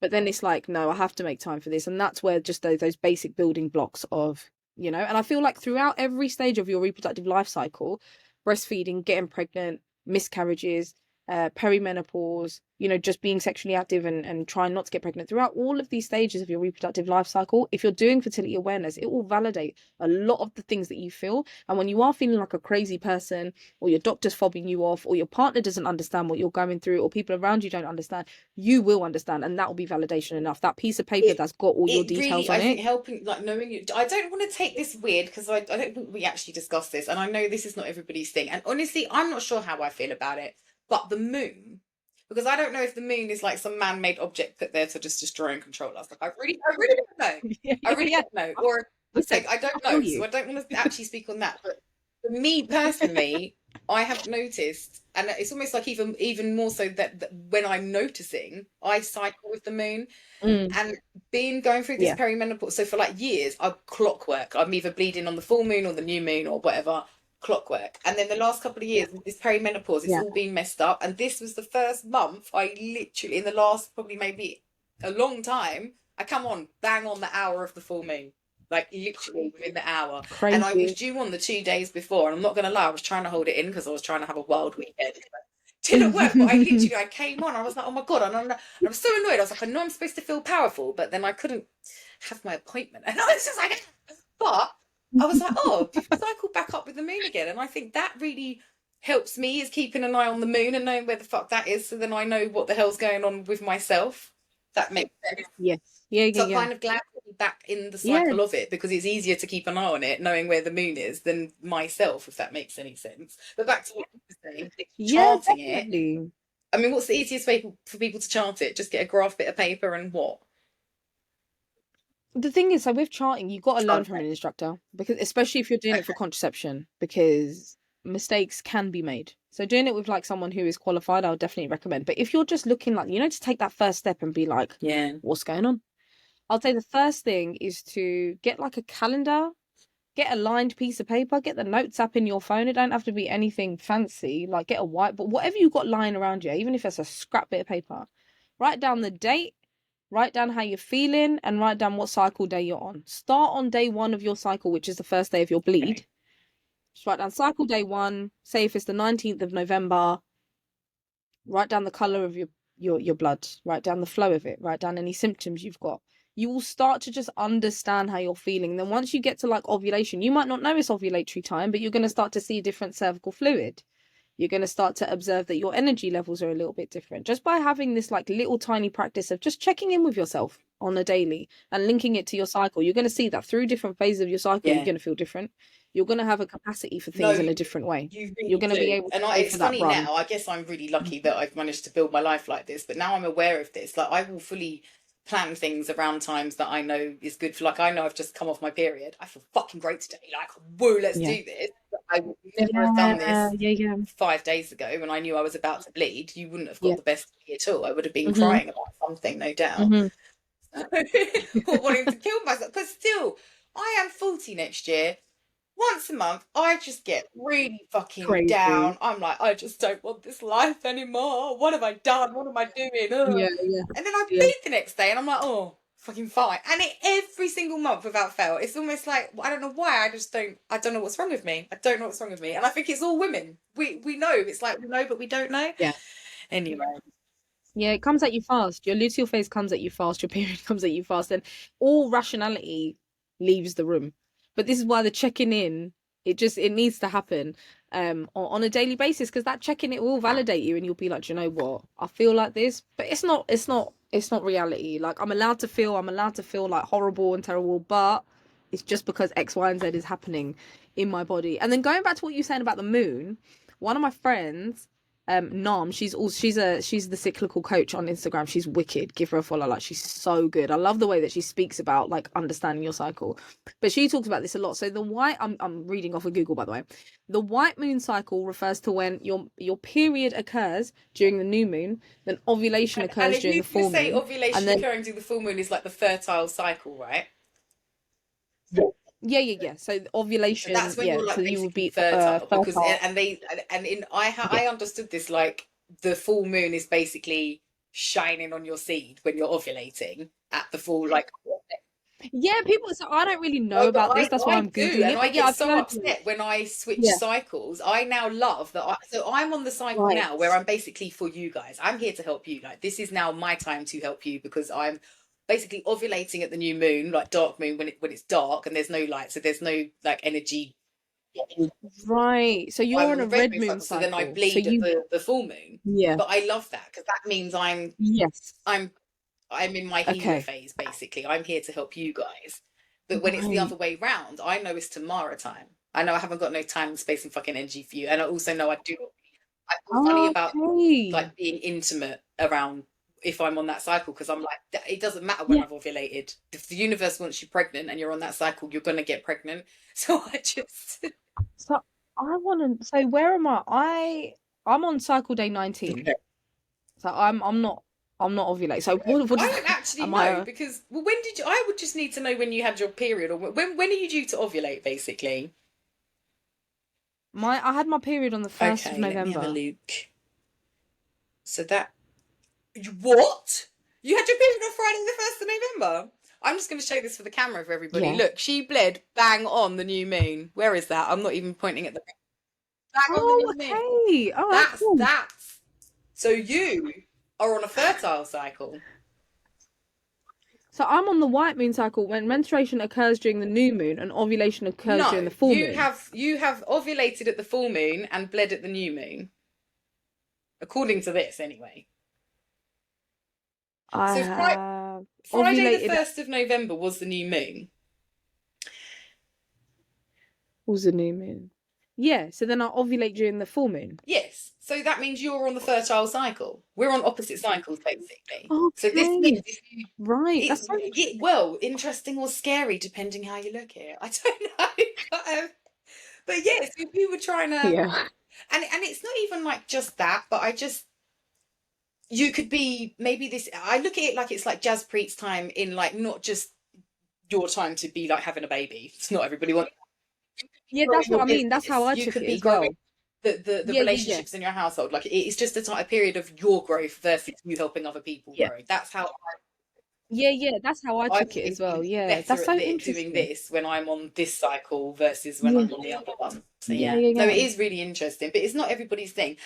But then it's like, no, I have to make time for this. And that's where just those basic building blocks of, and I feel like throughout every stage of your reproductive life cycle, breastfeeding, getting pregnant, miscarriages, perimenopause, just being sexually active and trying not to get pregnant throughout all of these stages of your reproductive life cycle, if you're doing fertility awareness, it will validate a lot of the things that you feel. And when you are feeling like a crazy person, or your doctor's fobbing you off, or your partner doesn't understand what you're going through, or people around you don't understand, you will understand. And that will be validation enough. That piece of paper It that's got all your it details really, on I it. think helping like knowing you. I don't want to take this weird because I don't think we actually discussed this, and I know this is not everybody's thing. And honestly, I'm not sure how I feel about it. But the moon, because I don't know if the moon is like some man-made object put there to just destroy and control us. Like I really don't know. Yeah, I really yeah. don't know. Or Listen, like I don't I feel know, so you. I don't want to actually speak on that. But for me personally, I have noticed, and it's almost like even more so that when I'm noticing, I cycle with the moon. Mm, And being going through this yeah. perimenopause, so for like years, I'm clockwork. I'm either bleeding on the full moon or the new moon or whatever. clockwork. And then the last couple of years, with this perimenopause, it's Yeah. all been messed up. And this was the first month I literally, in the last probably maybe a long time, I come on, bang on the hour of the full moon. Like literally within the hour. And I was Crazy. due on the 2 days before. And I'm not going to lie, I was trying to hold it in because I was trying to have a wild weekend. Didn't work, but I came on. I was like, oh my God. And I was so annoyed. I was like, I know I'm supposed to feel powerful, but then I couldn't have my appointment. And I was just like, but I was like, oh, you've cycled back up with the moon again. And I think that really helps me, is keeping an eye on the moon and knowing where the fuck that is. So then I know what the hell's going on with myself. That makes sense. Yes. Yeah, So yeah, I'm yeah. kind of glad to be back in the Yeah. cycle of it, because it's easier to keep an eye on it, knowing where the moon is, than myself, if that makes any sense. But back to what you were saying, Yeah, chanting it. definitely. I mean, what's the easiest way for people to chant it? Just get a graph bit of paper and what? The thing is, so with charting, you've got to learn from Okay. an instructor, because especially if you're doing it for contraception, because mistakes can be made. So doing it with like someone who is qualified, I would definitely recommend. But if you're just looking like, to take that first step and be like, Yeah. what's going on? I'll say the first thing is to get like a calendar, get a lined piece of paper, get the notes app in your phone. It don't have to be anything fancy. Like get a whiteboard, whatever you've got lying around you, even if it's a scrap bit of paper. Write down the date, write down how you're feeling, and write down what cycle day you're on. Start on day 1 of your cycle, which is the first day of your bleed. Okay. Just write down cycle day 1. Say if it's the 19th of November, write down the color of your blood, write down the flow of it, write down any symptoms you've got. You will start to just understand how you're feeling. Then once you get to like ovulation, you might not know it's ovulatory time, but you're going to start to see different cervical fluid. You're going to start to observe that your energy levels are a little bit different, just by having this like little tiny practice of just checking in with yourself on a daily and linking it to your cycle. You're going to see that through different phases of your cycle, Yeah. you're going to feel different. You're going to have a capacity for No, things in a different way. you You're really going to be do. able to And go it's for that funny run. now. I guess I'm really lucky that I've managed to build my life like this. But now I'm aware of this. Like I will fully plan things around times that I know is good for. Like I know I've just come off my period. I feel fucking great today. Like woo, let's Yeah. do this. But I would never have done this Yeah. 5 days ago when I knew I was about to bleed. You wouldn't have got Yeah. the best of me at all. I would have been Mhm. crying about something, no doubt. Mhm. Or wanting to kill myself. But still, I am 40 next year. Once a month, I just get really fucking Crazy. down. I'm like, I just don't want this life anymore. What have I done? What am I doing? Ugh. Yeah. And then I Yeah. bleed the next day and I'm like, oh, fucking fine. And every single month without fail, it's almost like, I don't know why, I don't know what's wrong with me. I don't know what's wrong with me. And I think it's all women. We know, it's like we know, but we don't know. Yeah. Anyway. Yeah, it comes at you fast. Your luteal phase comes at you fast. Your period comes at you fast, and all rationality leaves the room. But this is why the checking in, it needs to happen on a daily basis, because that checking it will validate you, and you'll be like, do you know what? I feel like this, but it's not reality. Like I'm allowed to feel like horrible and terrible, but it's just because X, Y, and Z is happening in my body. And then going back to what you were saying about the moon, one of my friends, Nam, she's the cyclical coach on Instagram. She's wicked. Give her a follow. Like she's so good. I love the way that she speaks about like understanding your cycle. But she talks about this a lot. So I'm reading off of Google, by the way. The white moon cycle refers to when your period occurs during the new moon, then ovulation occurs during the full moon. Say ovulation and then occurring during the full moon is like the fertile cycle, right? yeah. So ovulation, So that's when you're like so you would be fertile, because fertile. I understood this, like the full moon is basically shining on your seed when you're ovulating at the full, like. Yeah, people. So I don't really know No, but about this. That's why I'm do, googling and it. I But yeah, get I've so heard upset when I switch Yeah. cycles. I now love that. So I'm on the cycle Right. now where I'm basically for you guys. I'm here to help you. Like this is now my time to help you, because I'm basically ovulating at the new moon, like dark moon, when it's dark and there's no light, so there's no like energy. Right. So you're I'm on a the red moon cycle, so then I cycle. So bleed at you the full moon. yeah. But I love that, because that means Yes. I'm in my healer Okay. phase, basically. I'm here to help you guys. But when it's the Right. other way round, I know it's Tamara time. I know I haven't got no time, space, and fucking energy for you. And I also know I feel funny about Okay. like being intimate around if I'm on that cycle, because I'm like, it doesn't matter when Yeah. I've ovulated. If the universe wants you pregnant and you're on that cycle, you're gonna get pregnant. So I just So I want to. So where am I? I'm on cycle day 19. So I'm not ovulating. So what I does don't actually am know, I? because when did you? I would just need to know when you had your period, or when are you due to ovulate, basically. I had my period on the 1st of Okay, let me have a November. look. So that, what? You had your period on Friday the 1st of November? I'm just going to show this for the camera for everybody. Yeah. Look, she bled bang on the new moon. Where is that? I'm not even pointing at the bang on the Oh, new moon. okay. All right, cool. That's. So you are on a fertile cycle. So I'm on the white moon cycle when menstruation occurs during the new moon and ovulation occurs during No, the full moon. you have ovulated at the full moon and bled at the new moon, according to this anyway. I So have Friday the ovulated. 1st of November was the new moon. Was the new moon? Yeah. So then I ovulate during the full moon. Yes. So that means you're on the fertile cycle. We're on opposite cycles, basically. So this Okay. means if you, Right. That's so well, interesting or scary, depending how you look at it. I don't know. But yes, if you were trying to, yeah. and it's not even like just that, but you could be maybe this. I look at it like it's like Jaspreet's time in like not just your time to be like having a baby. It's not everybody wants. Yeah, Growing that's what your I mean. That's how business. I You took could it be as growing well. the Yeah, yeah, yeah. relationships in your household. Like it's just a period of your growth versus you helping other people Yeah. grow. That's how Yeah, yeah. That's how I I'm took it as well. feeling Yeah. better That's so at doing interesting. this when I'm on this cycle versus when Yeah. I'm on the other one. So Yeah, yeah, yeah, no, it yeah. is really interesting, but it's not everybody's thing.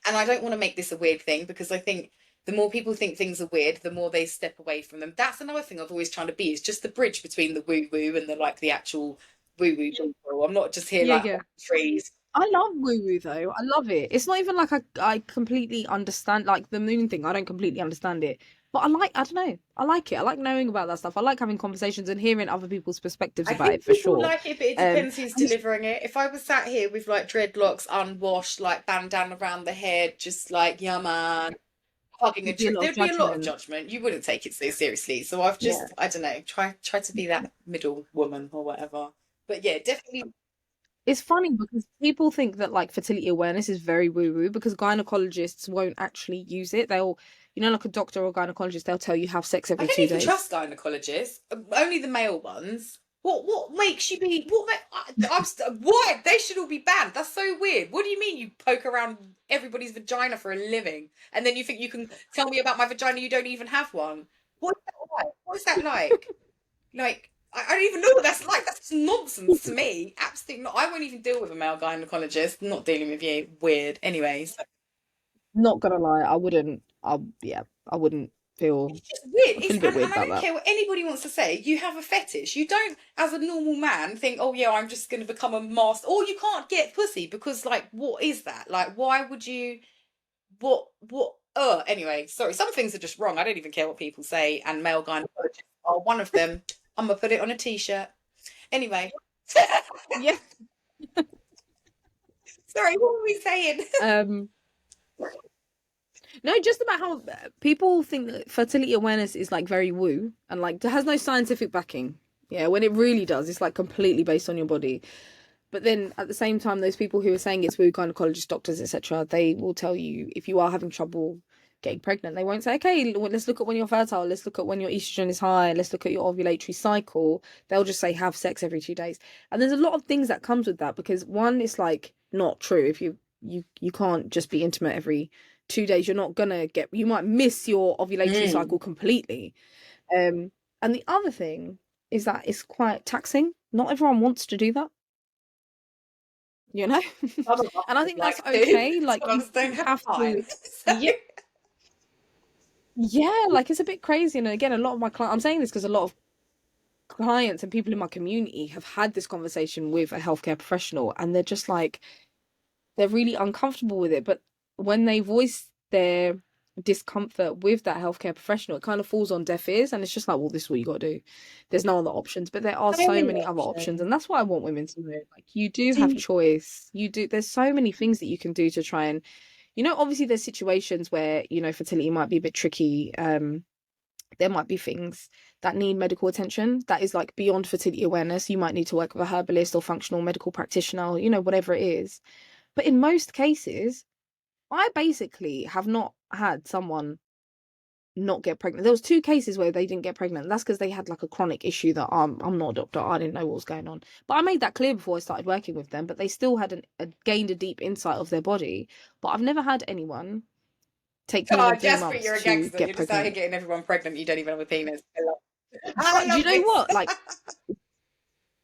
And I don't want to make this a weird thing because I think the more people think things are weird, the more they step away from them. That's another thing I've always trying to be is just the bridge between the woo woo and the like the actual woo woo people. I'm not just here Yeah, like yeah. trees. I love woo woo though. I love it. It's not even like I completely understand like the moon thing. I don't completely understand it. But I don't know. I like it. I like knowing about that stuff. I like having conversations and hearing other people's perspectives I about think it for people sure. like it, but it Um depends who's and it's, delivering it. If I was sat here with like dreadlocks, unwashed, like bandana around the head, just like yeah man, hugging a there'd be a tree, lot of there'd be a lot of judgment. judgment. You wouldn't take it so seriously. So I've Yeah. just, I don't know, try to be that middle woman or whatever. But yeah, definitely. It's funny because people think that like fertility awareness is very woo woo because gynecologists won't actually use it. They'll, like a doctor or gynecologist, they'll tell you have sex I every don't two even days. trust gynecologists. Only the male ones. What makes you be? Why they should all be banned? That's so weird. What do you mean you poke around everybody's vagina for a living, and then you think you can tell me about my vagina? You don't even have one. What is that like? What is that like? Like I don't even know what that's like. That's nonsense to me. Absolutely not. I won't even deal with a male gynecologist. Not dealing with you. Weird. Anyways. Not gonna lie, I wouldn't. Yeah, I wouldn't feel. It's just weird. I It's feel a bit weird and I about don't that. care what anybody wants to say. You have a fetish. You don't, as a normal man, think, oh yeah, I'm just going to become a master. Or you can't get pussy because, like, what is that? Like, why would you? What? Anyway, sorry. Some things are just wrong. I don't even care what people say. And male gynecologists are one of them. I'm gonna put it on a t-shirt. Anyway, Yeah. sorry. What were we saying? Um. No, just about how people think that fertility awareness is like very woo and like has no scientific backing. Yeah, when it really does, it's like completely based on your body. But then at the same time, those people who are saying it's woo, gynecologists, doctors, etc., they will tell you if you are having trouble getting pregnant, they won't say, okay, let's look at when you're fertile, let's look at when your estrogen is high, let's look at your ovulatory cycle. They'll just say have sex every 2 days. And there's a lot of things that comes with that because one, it's like not true. If you can't just be intimate every 2 days, you're not gonna you might miss your ovulatory Mm. cycle completely. And the other thing is that it's quite taxing. Not everyone wants to do that, you know? Some of us And I would think that's like to. okay. Like Some of you us don't have have to, time. So. yeah, yeah, like it's a bit crazy. And again, a lot of my clients, I'm saying this because a lot of clients and people in my community have had this conversation with a healthcare professional and they're just like, they're really uncomfortable with it. But when they voice their discomfort with that healthcare professional, it kind of falls on deaf ears and it's just like, well, this is what you got to do. There's no other options, but there are So so many many other options. options. And that's what I want women to know. Like you do have Do choice. There's so many things that you can do to try and, obviously there's situations where, fertility might be a bit tricky. There might be things that need medical attention that is like beyond fertility awareness. You might need to work with a herbalist or functional medical practitioner, whatever it is. But in most cases, I basically have not had someone not get pregnant. There was 2 cases where they didn't get pregnant. That's because they had like a chronic issue that I'm not a doctor. I didn't know what was going on. But I made that clear before I started working with them. But they still had gained a deep insight of their body. But I've never had anyone take more Oh, than three Jaspreet, months you're a to gangster. get You're just out here pregnant. getting everyone pregnant. You don't even have a penis. I But do you love know this. what? Like,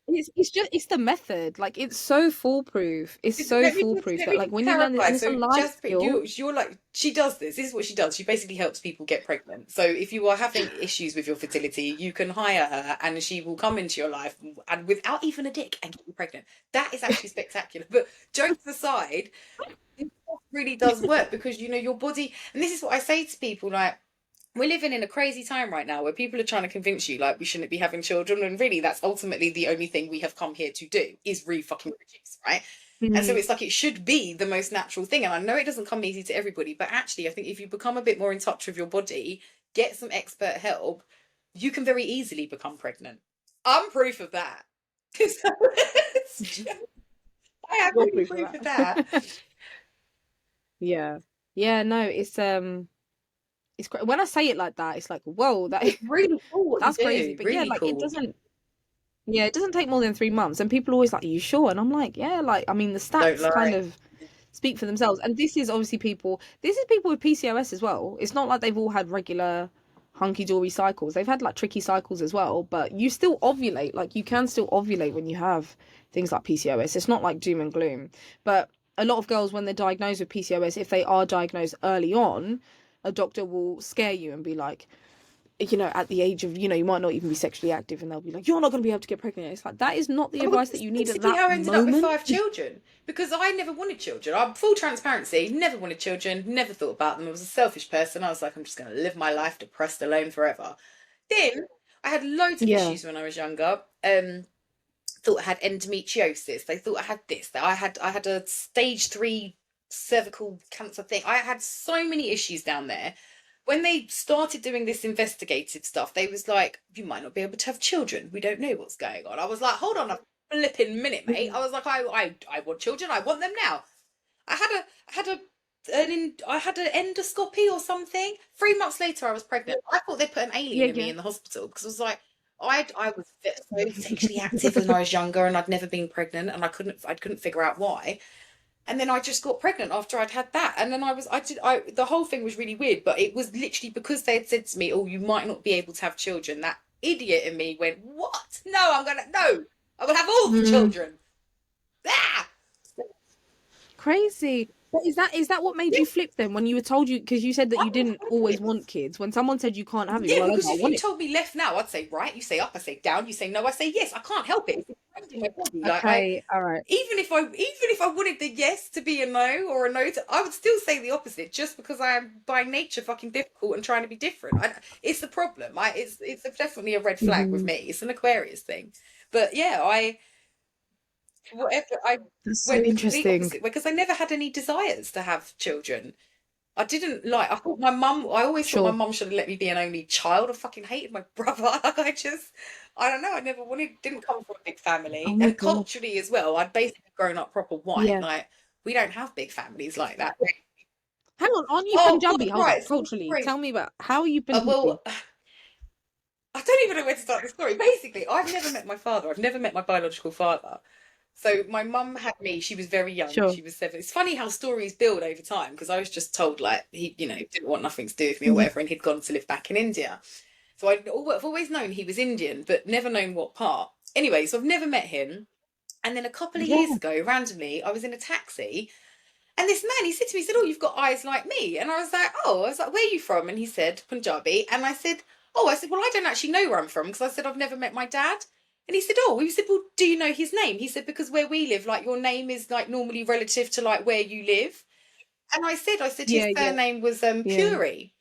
it's the method. Like, it's so foolproof. It's so foolproof Let that me like just when you learn this, clarify. and it's a So, life Jaspreet, skill. you're like, she does this. This is what she does. She basically helps people get pregnant. So, if you are having issues with your fertility, you can hire her, and she will come into your life and without even a dick and get you pregnant. That is actually spectacular. But jokes aside, it really does work because your body, and this is what I say to people, like, we're living in a crazy time right now where people are trying to convince you like we shouldn't be having children, and really that's ultimately the only thing we have come here to do is re-fucking reduce, right? And so Mhm. it's like it should be the most natural thing. And I know it doesn't come easy to everybody, but actually I think if you become a bit more in touch with your body, get some expert help, you can very easily become pregnant. I'm proof of that. I am You're really proof of proof of that. that. Yeah. Yeah, no, it's when I say it like that, it's like, whoa, that It's really cool what you that's crazy. do. But yeah, Really like it cool. doesn't yeah, it doesn't take more than 3 months. And people are always like, are you sure? And I'm like, yeah, like I mean the Don't stats kind lie. of speak for themselves. And this is people with PCOS as well. It's not like they've all had regular hunky-dory cycles. They've had like tricky cycles as well, but you still ovulate. Like you can still ovulate when you have things like PCOS. It's not like doom and gloom. But a lot of girls, when they're diagnosed with PCOS, if they are diagnosed early on, a doctor will scare you and be like, at the age of, you might not even be sexually active, and they'll be like, you're not going to be able to get pregnant. It's like, that is not the Oh, well, advice that that's you need at basically that how I ended up with moment. 5 children because I never wanted children. I'm full transparency, never wanted children, never thought about them. I was a selfish person. I was like, I'm just going to live my life depressed alone forever. Then I had loads of Yeah. issues when I was younger. Thought I had endometriosis. They thought I had this. That I had a stage 3 cervical cancer thing. I had so many issues down there. When they started doing this investigative stuff, they was like, "You might not be able to have children. We don't know what's going on." I was like, "Hold on a flipping minute, mate." I was like, "I want children. I want them now." I had an endoscopy or something. 3 months later, I was pregnant. I thought they put an alien Yeah, in me yeah. in the hospital because I was like, I was so sexually active when I was younger, and I'd never been pregnant, and I couldn't figure out why. And then I just got pregnant after I'd had that, and then the whole thing was really weird, but it was literally because they had said to me, "Oh, you might not be able to have children." That idiot in me went, "What? No, no, I will have all the Mm, children." Ah! crazy. But is that what made Yeah, you flip then when you were told because you said that you didn't always want kids? When someone said you can't have it, you're yeah, like, oh, because no, I if you want it. told me left now, I'd say right. You say up, I say down. You say no, I say yes. I can't help it. It's ingrained in my body. Okay, all right. Even if I wanted the yes to be a no or a no to, I would still say the opposite just because I am by nature fucking difficult and trying to be different. It's the problem. It's definitely a red flag with Mhm. me. It's an Aquarius thing. But yeah, I That's so went the complete interesting. opposite way because I never had any desires to have children. I thought I always thought my Sure. mum should have let me be an only child. I fucking hated my brother. I don't know, I never didn't come from a big Oh family. my And God. culturally as well, I'd basically grown up proper white. Yeah. Like, we don't have big families like that. Hang on, aren't you Oh, Punjabi? God, Hold up. right. Culturally, Sorry. tell me about how are you Punjabi? Well, I don't even know where to start the story. Basically, I've never met my father. I've never met my biological father. So my mum had me. She was very young. Sure. She was 7. It's funny how stories build over time because I was just told like he, didn't want nothing to do with me or Mhm. whatever, and he'd gone to live back in India. So I've always known he was Indian, but never known what part. Anyway, so I've never met him. And then a couple of years Yeah. ago, randomly, I was in a taxi, and this man, he said to me, he said, "Oh, you've got eyes like me." And I was like, "Where are you from?" And he said, "Punjabi." And I said, "Oh," I said, "Well, I don't actually know where I'm from," because I said, "I've never met my dad." And he said, "Oh," he said, "Well, do you know his name?" He said, "Because where we live, like your name is like normally relative to like where you live." And I said his Yeah, yeah, surname was yeah. Puri.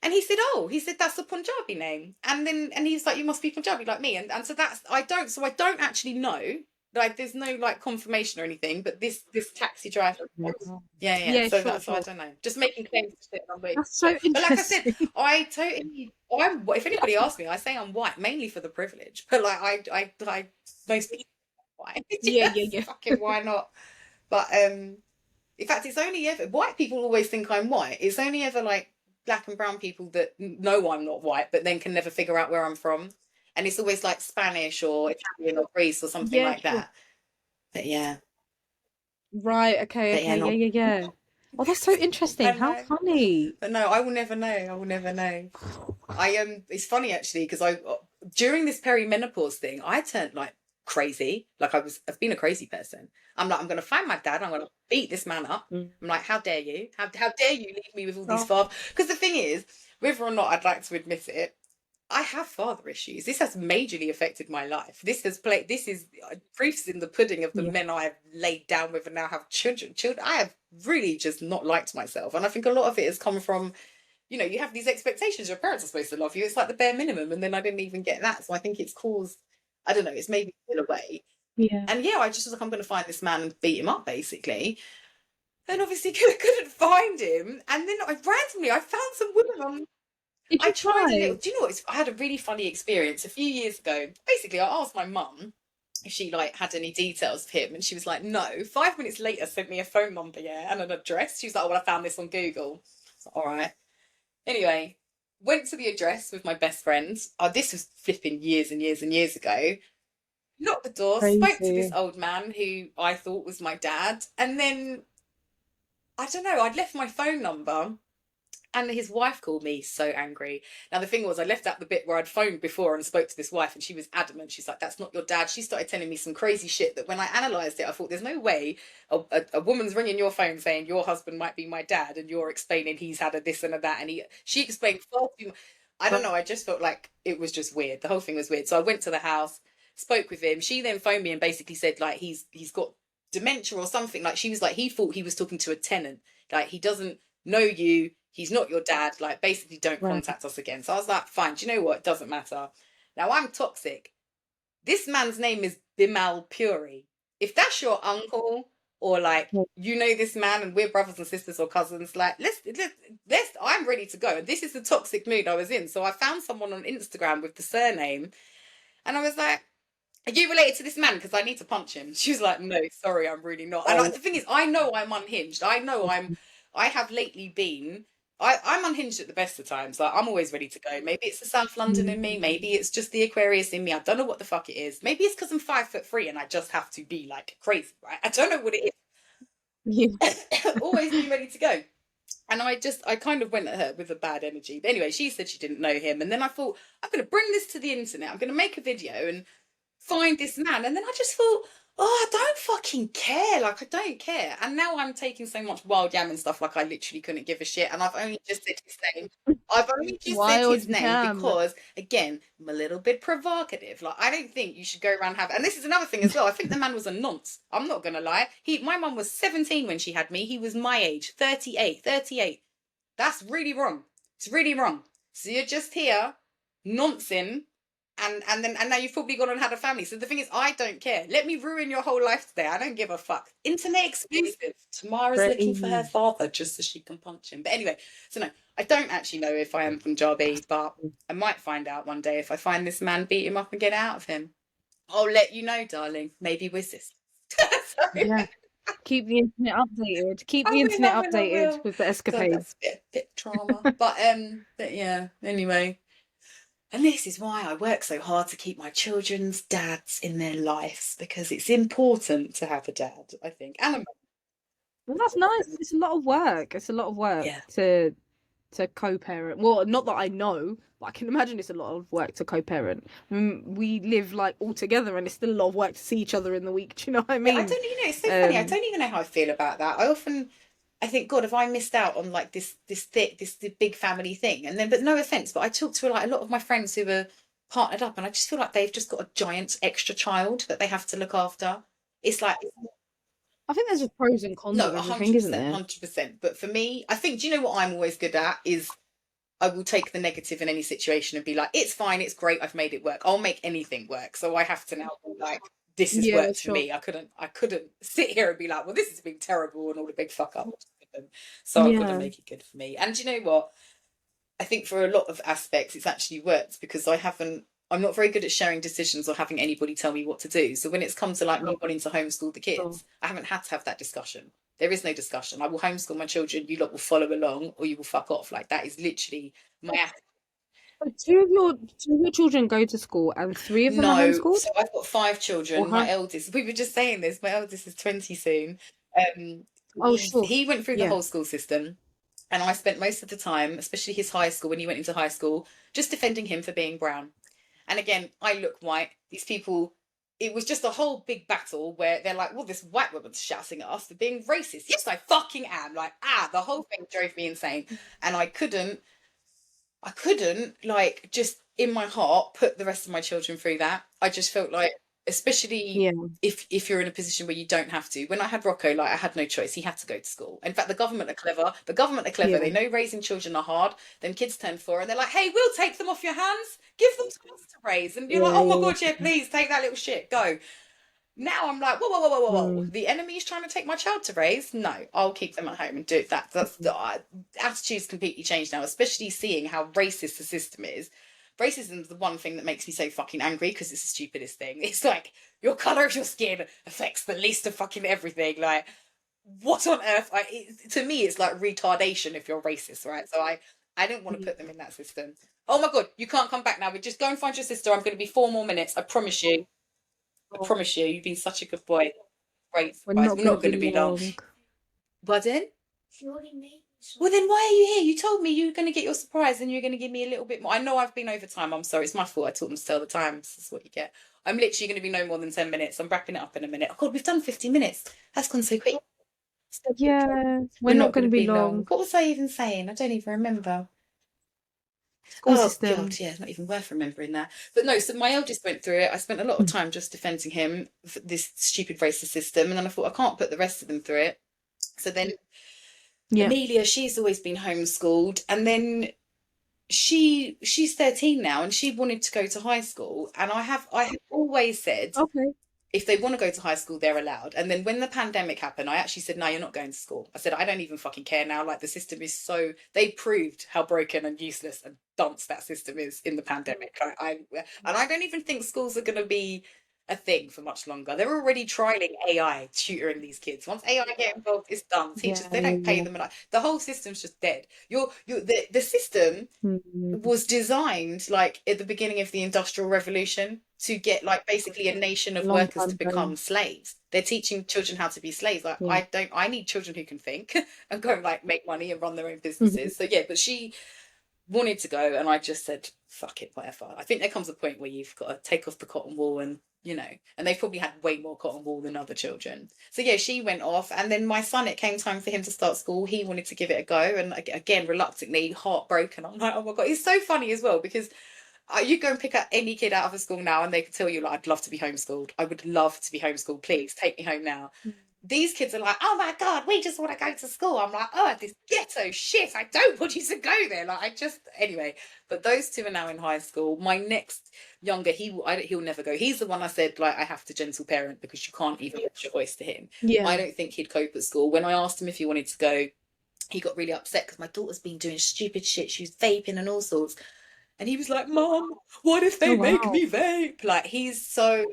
And he said, "Oh," he said, "that's a Punjabi name." And he's like, "You must be Punjabi like me." And so I don't actually know. Like, there's no like confirmation or anything, but this taxi driver, Wow. yeah, yeah. Yeah, So sure, that's, I sure. don't know. Just making claims to shit I'm That's so But like I said, interesting. if anybody asks me, I say I'm white mainly for the privilege. But like I most people are white. Yeah, yeah, Just yeah. fucking why not? But in fact, it's only ever white people always think I'm white. It's only ever like black and brown people that know I'm not white, but then can never figure out where I'm from. And it's always like Spanish or Italian or Greece or something Yeah, like sure. that. But yeah, Right. Okay. but yeah, Okay. Yeah. not. Yeah. Yeah. Oh, that's so I interesting. How know. funny. But no, I will never know. I will never know. It's funny actually because I during this perimenopause thing, I turned like crazy. Like I've been a crazy person. I'm like, I'm gonna find my dad. I'm gonna beat this man up. Mm. I'm like, how dare you? How dare you leave me with all these Oh, fathers? Because the thing is, whether or not I'd like to admit it, I have father issues. This has majorly affected my life. This has played. This is proofs in the pudding of the yeah. men I have laid down with and now have children. Children. I have really just not liked myself, and I think a lot of it has come from, you have these expectations. Your parents are supposed to love you. It's like the bare minimum. And then I didn't even get that. So I think it's caused, I don't know, it's made me feel away. Yeah. And yeah, I just was like, I'm going to find this man and beat him up, basically. And obviously couldn't find him. And then I found some women on. Did I you tried a little. try? Do you know what? I had a really funny experience a few years ago. Basically, I asked my mum if she like had any details of him, and she was like, no. 5 minutes later, sent me a phone number, yeah, and an address. She was like, oh, well, I found this on Google. So, all right. Anyway, went to the address with my best friend. Oh, this was flipping years and years and years ago. Knocked the door, spoke to this Crazy. old man who I thought was my dad, and then I don't know, I'd left my phone number and his wife called me so angry. Now, the thing was, I left out the bit where I'd phoned before and spoke to this wife, and she was adamant. She's like, that's not your dad. She started telling me some crazy shit that when I analysed it, I thought, there's no way a woman's ringing your phone saying your husband might be my dad, and you're explaining he's had a this and a that. And she explained far too much. I don't know. I just felt like it was just weird. The whole thing was weird. So I went to the house, spoke with him. She then phoned me and basically said, like, he's got dementia or something. Like, she was like, he thought he was talking to a tenant. Like, he doesn't know you, he's not your dad, like basically don't Right. contact us again. So I was like, fine, do you know what, it doesn't matter. Now I'm toxic. This man's name is Bimal Puri. If that's your uncle, or like you know this man and we're brothers and sisters or cousins, like let's I'm ready to go. And this is the toxic mood I was in. So I found someone on Instagram with the surname, and I was like, are you related to this man? Because I need to punch him. She was like, no, sorry, I'm really not. And the thing is, I know I'm unhinged. I have lately been, I'm unhinged at the best of times. Like, I'm always ready to go. Maybe it's the South London in me. Maybe it's just the Aquarius in me. I don't know what the fuck it is. Maybe it's because I'm 5'3" and I just have to be like crazy, right? I don't know what it Yeah. is. Always be ready to go. And I kind of went at her with a bad energy. But anyway, she said she didn't know him. And then I thought, I'm going to bring this to the internet. I'm going to make a video and find this man. And then I just thought, oh, I don't fucking care. Like, I don't care. And now I'm taking so much wild yam and stuff, like I literally couldn't give a shit. And I've only just said his name. I've only just said Wild his name yam. because, again, I'm a little bit provocative. Like, I don't think you should go around and this is another thing as well. I think the man was a nonce. I'm not gonna lie. My mum was 17 when she had me. He was my age, 38, 38. That's really wrong. It's really wrong. So you're just here noncing, and now you've probably gone and had a family. So the thing is, I don't care. Let me ruin your whole life today. I don't give a fuck. Internet exclusive. Tamara's looking for her Crazy. father just so she can punch him. But anyway, so no, I don't actually know if I am Punjabi, but I might find out one day if I find this man, beat him up and get out of him. I'll let you know, darling. Maybe we're sisters. Sorry. Yeah. Keep the internet updated. Keep I the will, internet I will, I updated will. with the God, escapades. that's a bit trauma. But yeah, anyway. And this is why I work so hard to keep my children's dads in their lives, because it's important to have a dad, I think. And a mum. Well, that's nice. It's a lot of work. It's a lot of work Yeah. to co-parent. Well, not that I know, but I can imagine it's a lot of work to co-parent. We live like all together, and it's still a lot of work to see each other in the week. Do you know what I Yeah, I mean? don't, it's so funny. I don't even know how I feel about that. I think, God, have I missed out on like this big family thing? And then, but no offense, but I talk to like a lot of my friends who are partnered up, and I just feel like they've just got a giant extra child that they have to look after. It's like, I think there's just pros and cons no, of everything, isn't 100%, there? 100%. But for me, I think, do you know what I'm always good at is I will take the negative in any situation and be like, it's fine, it's great, I've made it work. I'll make anything work. So I have to now be like, this has Yeah, worked for sure. me. I couldn't sit here and be like, well, this has been terrible and all the big fuck ups. So I've got to Yeah. make it good for me. And do you know what? I think for a lot of aspects it's actually worked because I'm not very good at sharing decisions or having anybody tell me what to do. So when it's come to like me wanting to homeschool the kids, I haven't had to have that discussion. There is no discussion. I will homeschool my children. You lot will follow along, or you will fuck off. Like that is literally my. But two of your children go to school, and three of them are No, homeschooled so I've got five or children. My home. eldest, we were just saying this. My eldest is 20 soon. Oh, sure. He went through the Yeah. whole school system, and I spent most of the time, especially his high school when he went into high school, just defending him for being brown. And again, I look white. These people, it was just a whole big battle where they're like, well, this white woman's shouting at us for being racist. Yes, I fucking am. Like, the whole thing drove me insane. And I couldn't like just in my heart put the rest of my children through that. I just felt like, especially Yeah. if you're in a position where you don't have to. When I had Rocco, like I had no choice. He had to go to school. In fact, the government are clever. The government are clever. Yeah. They know raising children are hard. Then kids turn 4 and they're like, hey, we'll take them off your hands. Give them to us to raise. And you're like, Yeah. oh my Yeah. God, yeah, please take that little shit. Go. Now I'm like, whoa, whoa, whoa, whoa, whoa, whoa. Mm. The enemy's trying to take my child to raise. No, I'll keep them at home and do it. That's the attitude's completely changed now, especially seeing how racist the system is. Racism is the one thing that makes me so fucking angry because it's the stupidest thing. It's like your color of your skin affects the least of fucking everything. Like, what on earth? To me, it's like retardation if you're racist, right? So I didn't want to put them in that system. Oh my God, you can't come back now. We just go and find your sister. I'm going to be 4 more minutes. I promise you. I Oh, promise you, you've been such a good boy. Great we're surprise. not We're going to not be going to be long. long. Pardon? Well, then why are you here? You told me you were going to get your surprise and you were going to give me a little bit more. I know I've been over time. I'm sorry. It's my fault. I taught them to tell the times. This is what you get. I'm literally going to be no more than 10 minutes. I'm wrapping it up in a minute. Oh, God, we've done 50 minutes. That's gone so quick. Yeah, we're We're not not going going to to be be long. long. What was I even saying? I don't even remember. School Oh system. God, yeah, it's not even worth remembering that. But no, so my eldest went through it. I spent a lot of time just defending him for this stupid racist system, and then I thought I can't put the rest of them through it. So then Yeah. Amelia, she's always been homeschooled, and then she's 13 now, and she wanted to go to high school, and I have always said Okay. if they want to go to high school, they're allowed. And then when the pandemic happened, I actually said, no, you're not going to school. I said, I don't even fucking care now. Like the system is so, they proved how broken and useless and dunce that system is in the pandemic. And I don't even think schools are going to be a thing for much longer. They're already trialing AI tutoring these kids. Once AI get involved, it's done. Yeah. Teachers, they don't pay them enough. The whole system's just dead. The system Mm. was designed like at the beginning of the Industrial Revolution to get like basically a nation of Long workers to time ago. become slaves. They're teaching children how to be slaves. Like Yeah. I need children who can think and go and like make money and run their own Mhm. businesses. So yeah, but she wanted to go and I just said, fuck it, whatever. I think there comes a point where you've got to take off the cotton wool and and they've probably had way more cotton wool than other children. So yeah, she went off, and then my son, it came time for him to start school. He wanted to give it a go, and again, reluctantly, heartbroken. I'm like, oh my God, it's so funny as well because you go and pick up any kid out of a school now, and they could tell you, like, I'd love to be homeschooled. I would love to be homeschooled. Please take me home now. These kids are like, oh my God, we just want to go to school. I'm like, oh, this ghetto shit. I don't want you to go there. Like, anyway. But those two are now in high school. My next younger, he'll never go. He's the one I said, like, I have to gentle parent because you can't even put your voice to him. Yeah. I don't think he'd cope at school. When I asked him if he wanted to go, he got really upset because my daughter's been doing stupid shit. She was vaping and all sorts. And he was like, Mom, what if they Oh make wow. me vape? Like, he's so,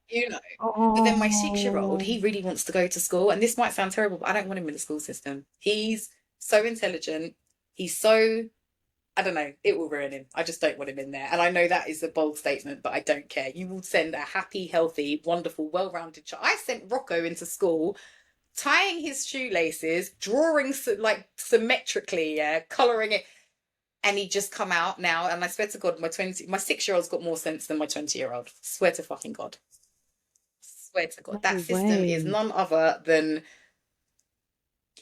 you know. But then my 6-year-old, Oh. he really wants to go to school. And this might sound terrible, but I don't want him in the school system. He's so intelligent. He's so, I don't know, it will ruin him. I just don't want him in there. And I know that is a bold statement, but I don't care. You will send a happy, healthy, wonderful, well-rounded child. I sent Rocco into school tying his shoelaces, drawing like symmetrically, yeah, colouring it, and he just come out now. And I swear to God, my 6-year-old's got more sense than my 20-year-old. Swear to fucking God. Swear to God. That No system is way. none other than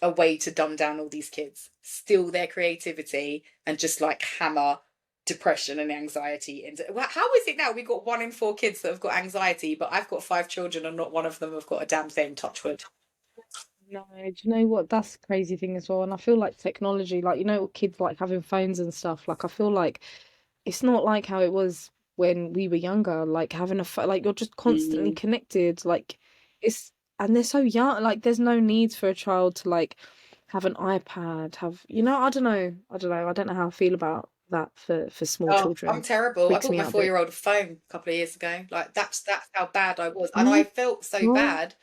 a way to dumb down all these kids, steal their creativity, and just like hammer depression and anxiety into. Well, how is it now? We've got 1 in 4 kids that have got anxiety, but I've got 5 children and not one of them have got a damn thing, touch wood. No, do you know what? That's the crazy thing as well. And I feel like technology, like, kids like having phones and stuff, like, I feel like it's not like how it was when we were younger, like having a phone, like, you're just constantly Mm. connected. Like, and they're so young, like, there's no need for a child to, like, have an iPad, I don't know. I don't know how I feel about that for small Oh, I'm children. terrible. I Freaks bought me my out a bit. 4-year-old a phone a couple of years ago. Like that's how bad I was. Oh And I my felt so God. bad.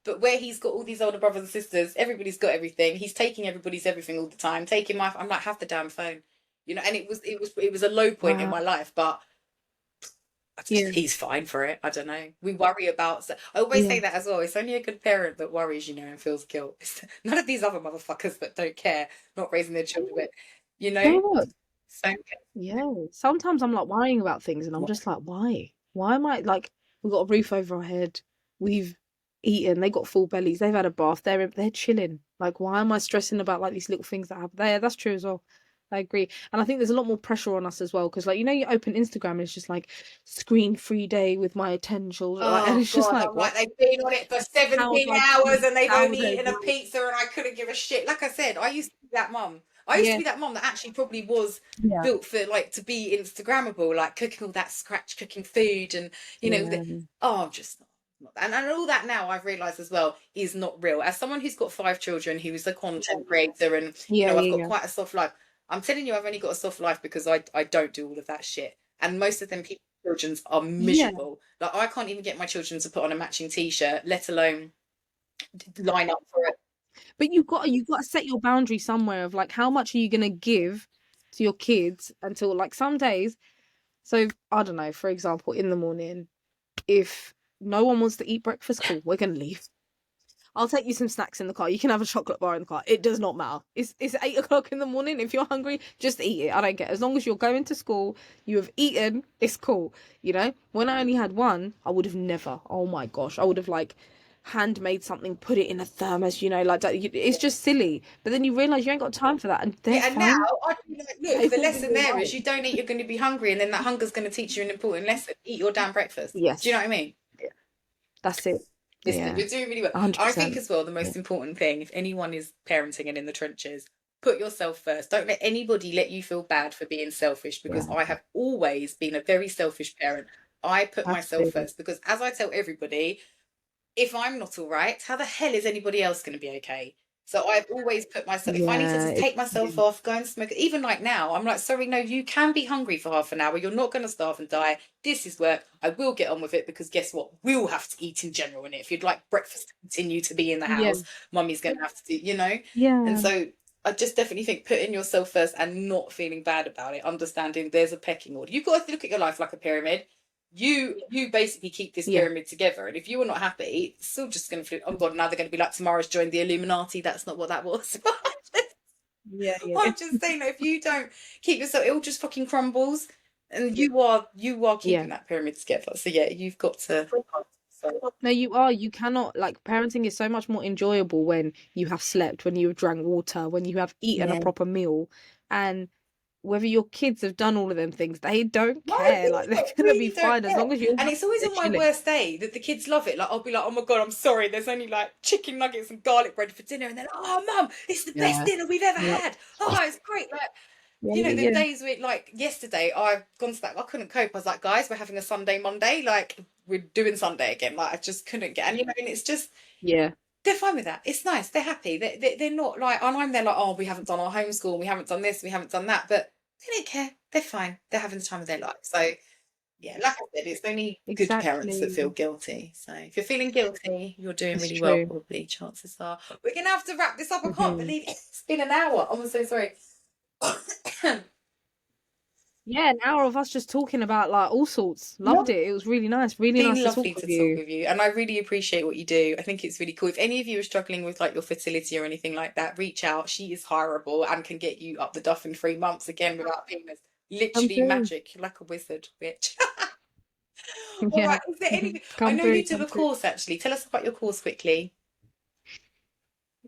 But where he's got all these older brothers and sisters, everybody's got everything. He's taking everybody's everything all the time. Taking my, I'm like, have the damn phone, you know. And it was a low point in Wow. my life, but Yeah. he's fine for it. I don't know. We worry about. So I always Yeah. say that as well. It's only a good parent that worries, you know, and feels guilt. It's none of these other motherfuckers that don't care, not raising their children, but you You know know. what? So Yeah. Sometimes I'm like worrying about things and I'm just like, why? Why am I like, we've got a roof over our head, we've eaten, they got full bellies, they've had a bath, they're chilling. Like, why am I stressing about like these little things that happen? There, that's true as well. I agree. And I think there's a lot more pressure on us as well. Because like, you know, you open Instagram and it's just like screen free day with my 10 children. Like, and oh it's just God, like, I'm like what? they've been on it for How do 17 I hours keep and they've only eaten a sourdough? pizza and I couldn't give a shit. Like I said, I used to be that mum. I used to Yeah. be that mum that actually probably was Yeah. built for like to be Instagrammable, like cooking all that scratch cooking food and you know Yeah. oh I'm just not and all that now I've realised as well is not real. As someone who's got 5 children, who is a content creator and you Yeah. know I've Yeah. got Yeah. quite a soft life. I'm telling you, I've only got a soft life because I don't do all of that shit. And most of them people children's are Yeah. miserable. Like I can't even get my children to put on a matching t-shirt, let alone line up for it. But you got to set your boundary somewhere of like how much are you gonna give to your kids until like some days. So I don't know, for example, in the morning, if no one wants to eat breakfast, cool, we're gonna leave. I'll take you some snacks in the car. You can have a chocolate bar in the car. It does not matter. It's 8 o'clock in the morning. If you're hungry, just eat it. I don't care. As long as you're going to school, you have eaten, it's cool. You know? When I only had one, I would have never. Oh my gosh. I would have like handmade something, put it in a thermos, you know, like that. It's just silly. But then you realise you ain't got time for that and they're Yeah, and now fine. I'd be like, look, They've the all been lesson all there is right. you don't eat, you're going to be hungry, and then that hunger's going to teach you an important lesson. Eat your damn breakfast. Do you know Yes. what I mean? Yeah. That's it. Listen, Yeah. you're doing really well. I think 100%. as well, the Yeah. most important thing, if anyone is parenting and in the trenches, put yourself first. Don't let anybody let you feel bad for being selfish because Yeah. I have always been a very selfish parent. I put myself Absolutely. first because, as I tell everybody, if I'm not all right, how the hell is anybody else going to be okay? So I've always put myself, if I need to Yeah. just take myself Yeah. off, go and smoke, even like now, I'm like, sorry, no, you can be hungry for half an hour. You're not going to starve and die. This is work. I will get on with it because guess what? We'll have to eat in general. And if you'd like breakfast to continue to be in the Yeah. house, mummy's going to have to do, you know? And Yeah. so I just definitely think putting yourself first and not feeling bad about it, understanding there's a pecking order. You've got to look at your life like a pyramid. You basically keep this Yeah. pyramid together, and if you are not happy, it's still just going to flip. Oh God, now they're going to be like Tamara's joined the Illuminati. That's not what that was. Yeah. Yeah. I'm just saying that if you don't keep yourself, it all just fucking crumbles, and you are Yeah. keeping that pyramid together. So yeah, you've got to. So, No, you are. You cannot, like, parenting is so much more enjoyable when you have slept, when you have drank water, when you have eaten a yeah. proper meal. And whether your kids have done all of them things, they don't No, care. they Like, they're don't, gonna be really don't fine as care. long as you're And happy, it's always they're on my chilling. worst day that the kids love it. Like I'll be like, oh my God, I'm sorry. There's only like chicken nuggets and garlic bread for dinner, and then oh mum, it's the best Yeah. dinner we've ever Yep. had. Oh, it's great. Like Yeah. you know, the Yeah. days where like yesterday I've gone to that I couldn't cope. I was like, guys, we're having a Sunday Monday, like we're doing Sunday again. Like I just couldn't get and you know, and it's just Yeah. they're fine with that. It's nice. They're happy. They're not like and I'm there like, oh, we haven't done our homeschool, we haven't done this, we haven't done that. But they don't care. They're fine. They're having the time of their life. So yeah, like I said, it's only good parents that feel Exactly. guilty. So if you're feeling guilty, you're doing It's really well, true. probably. Chances are. We're gonna have to wrap this up. I can't Hmm. believe it's been an hour. I'm so sorry. Yeah, an hour of us just talking about like all sorts. Loved No, it. It was really nice. Really nice been to lovely talk to with talk you. with you, and I really appreciate what you do. I think it's really cool. If any of you are struggling with like your fertility or anything like that, reach out. She is hireable and can get you up the duff in 3 months again without penis. Come Literally through. magic, You're like a wizard, bitch. All Yeah. right, is there anything? I Come know you through. took Come a through. course actually. Tell us about your course quickly.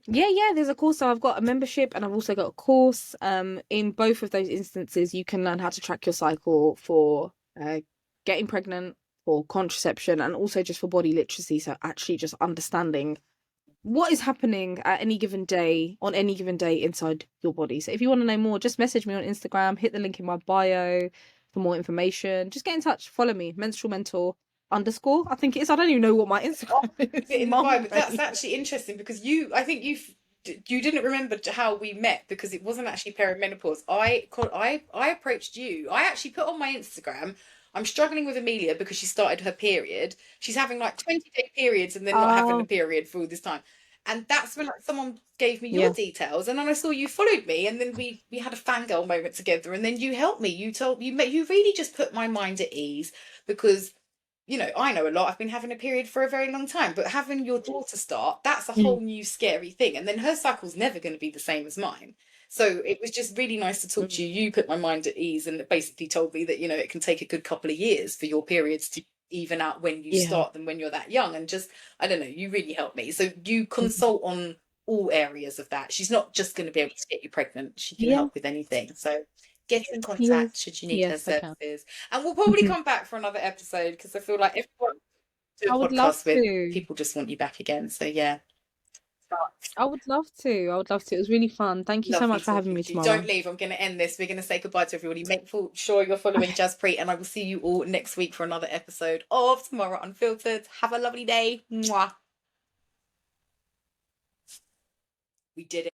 Yeah, yeah, there's a course. So I've got a membership and I've also got a course. In both of those instances, you can learn how to track your cycle for getting pregnant, for contraception, and also just for body literacy. So actually just understanding what is happening at any given day, on any given day inside your body. So if you want to know more, just message me on Instagram, hit the link in my bio for more information. Just get in touch, follow me, menstrual mentor _ I think it is. I don't even know what my I'll Instagram put is. it in the bio, Mum but that's brain. actually interesting because I think you've you didn't remember how we met because it wasn't actually perimenopause. I approached you. I actually put on my Instagram, I'm struggling with Amelia because she started her period. She's having like 20-day periods and then not having a Oh, period for all this time. And that's when like someone gave me your yeah. details, and then I saw you followed me, and then we had a fangirl moment together, and then you helped me. You really just put my mind at ease because I know a lot. I've been having a period for a very long time, but having your daughter start, that's a whole Mm, new scary thing. And then her cycle's never going to be the same as mine. So it was just really nice to talk to mm. you. You put my mind at ease and basically told me that, it can take a good couple of years for your periods to even out when you Yeah. start them when you're that young. And just, I don't know, you really helped me. So you Mm. consult on all areas of that. She's not just going to be able to get you pregnant. She can Yeah. help with anything. So get in contact Yes. should you need her Yes, I can. services. And we'll probably come back for another episode because I feel like everyone do I a would love podcast with, to. people just want you back again. So yeah. I would love to. I would love to. It was really fun. Thank you so Lovely much for having talking me, to you. Don't Tamara. leave. I'm going to end this. We're going to say goodbye to everybody. Make sure you're following Okay. Jaspreet, and I will see you all next week for another episode of Tomorrow Unfiltered. Have a lovely day. Mwah. We did it.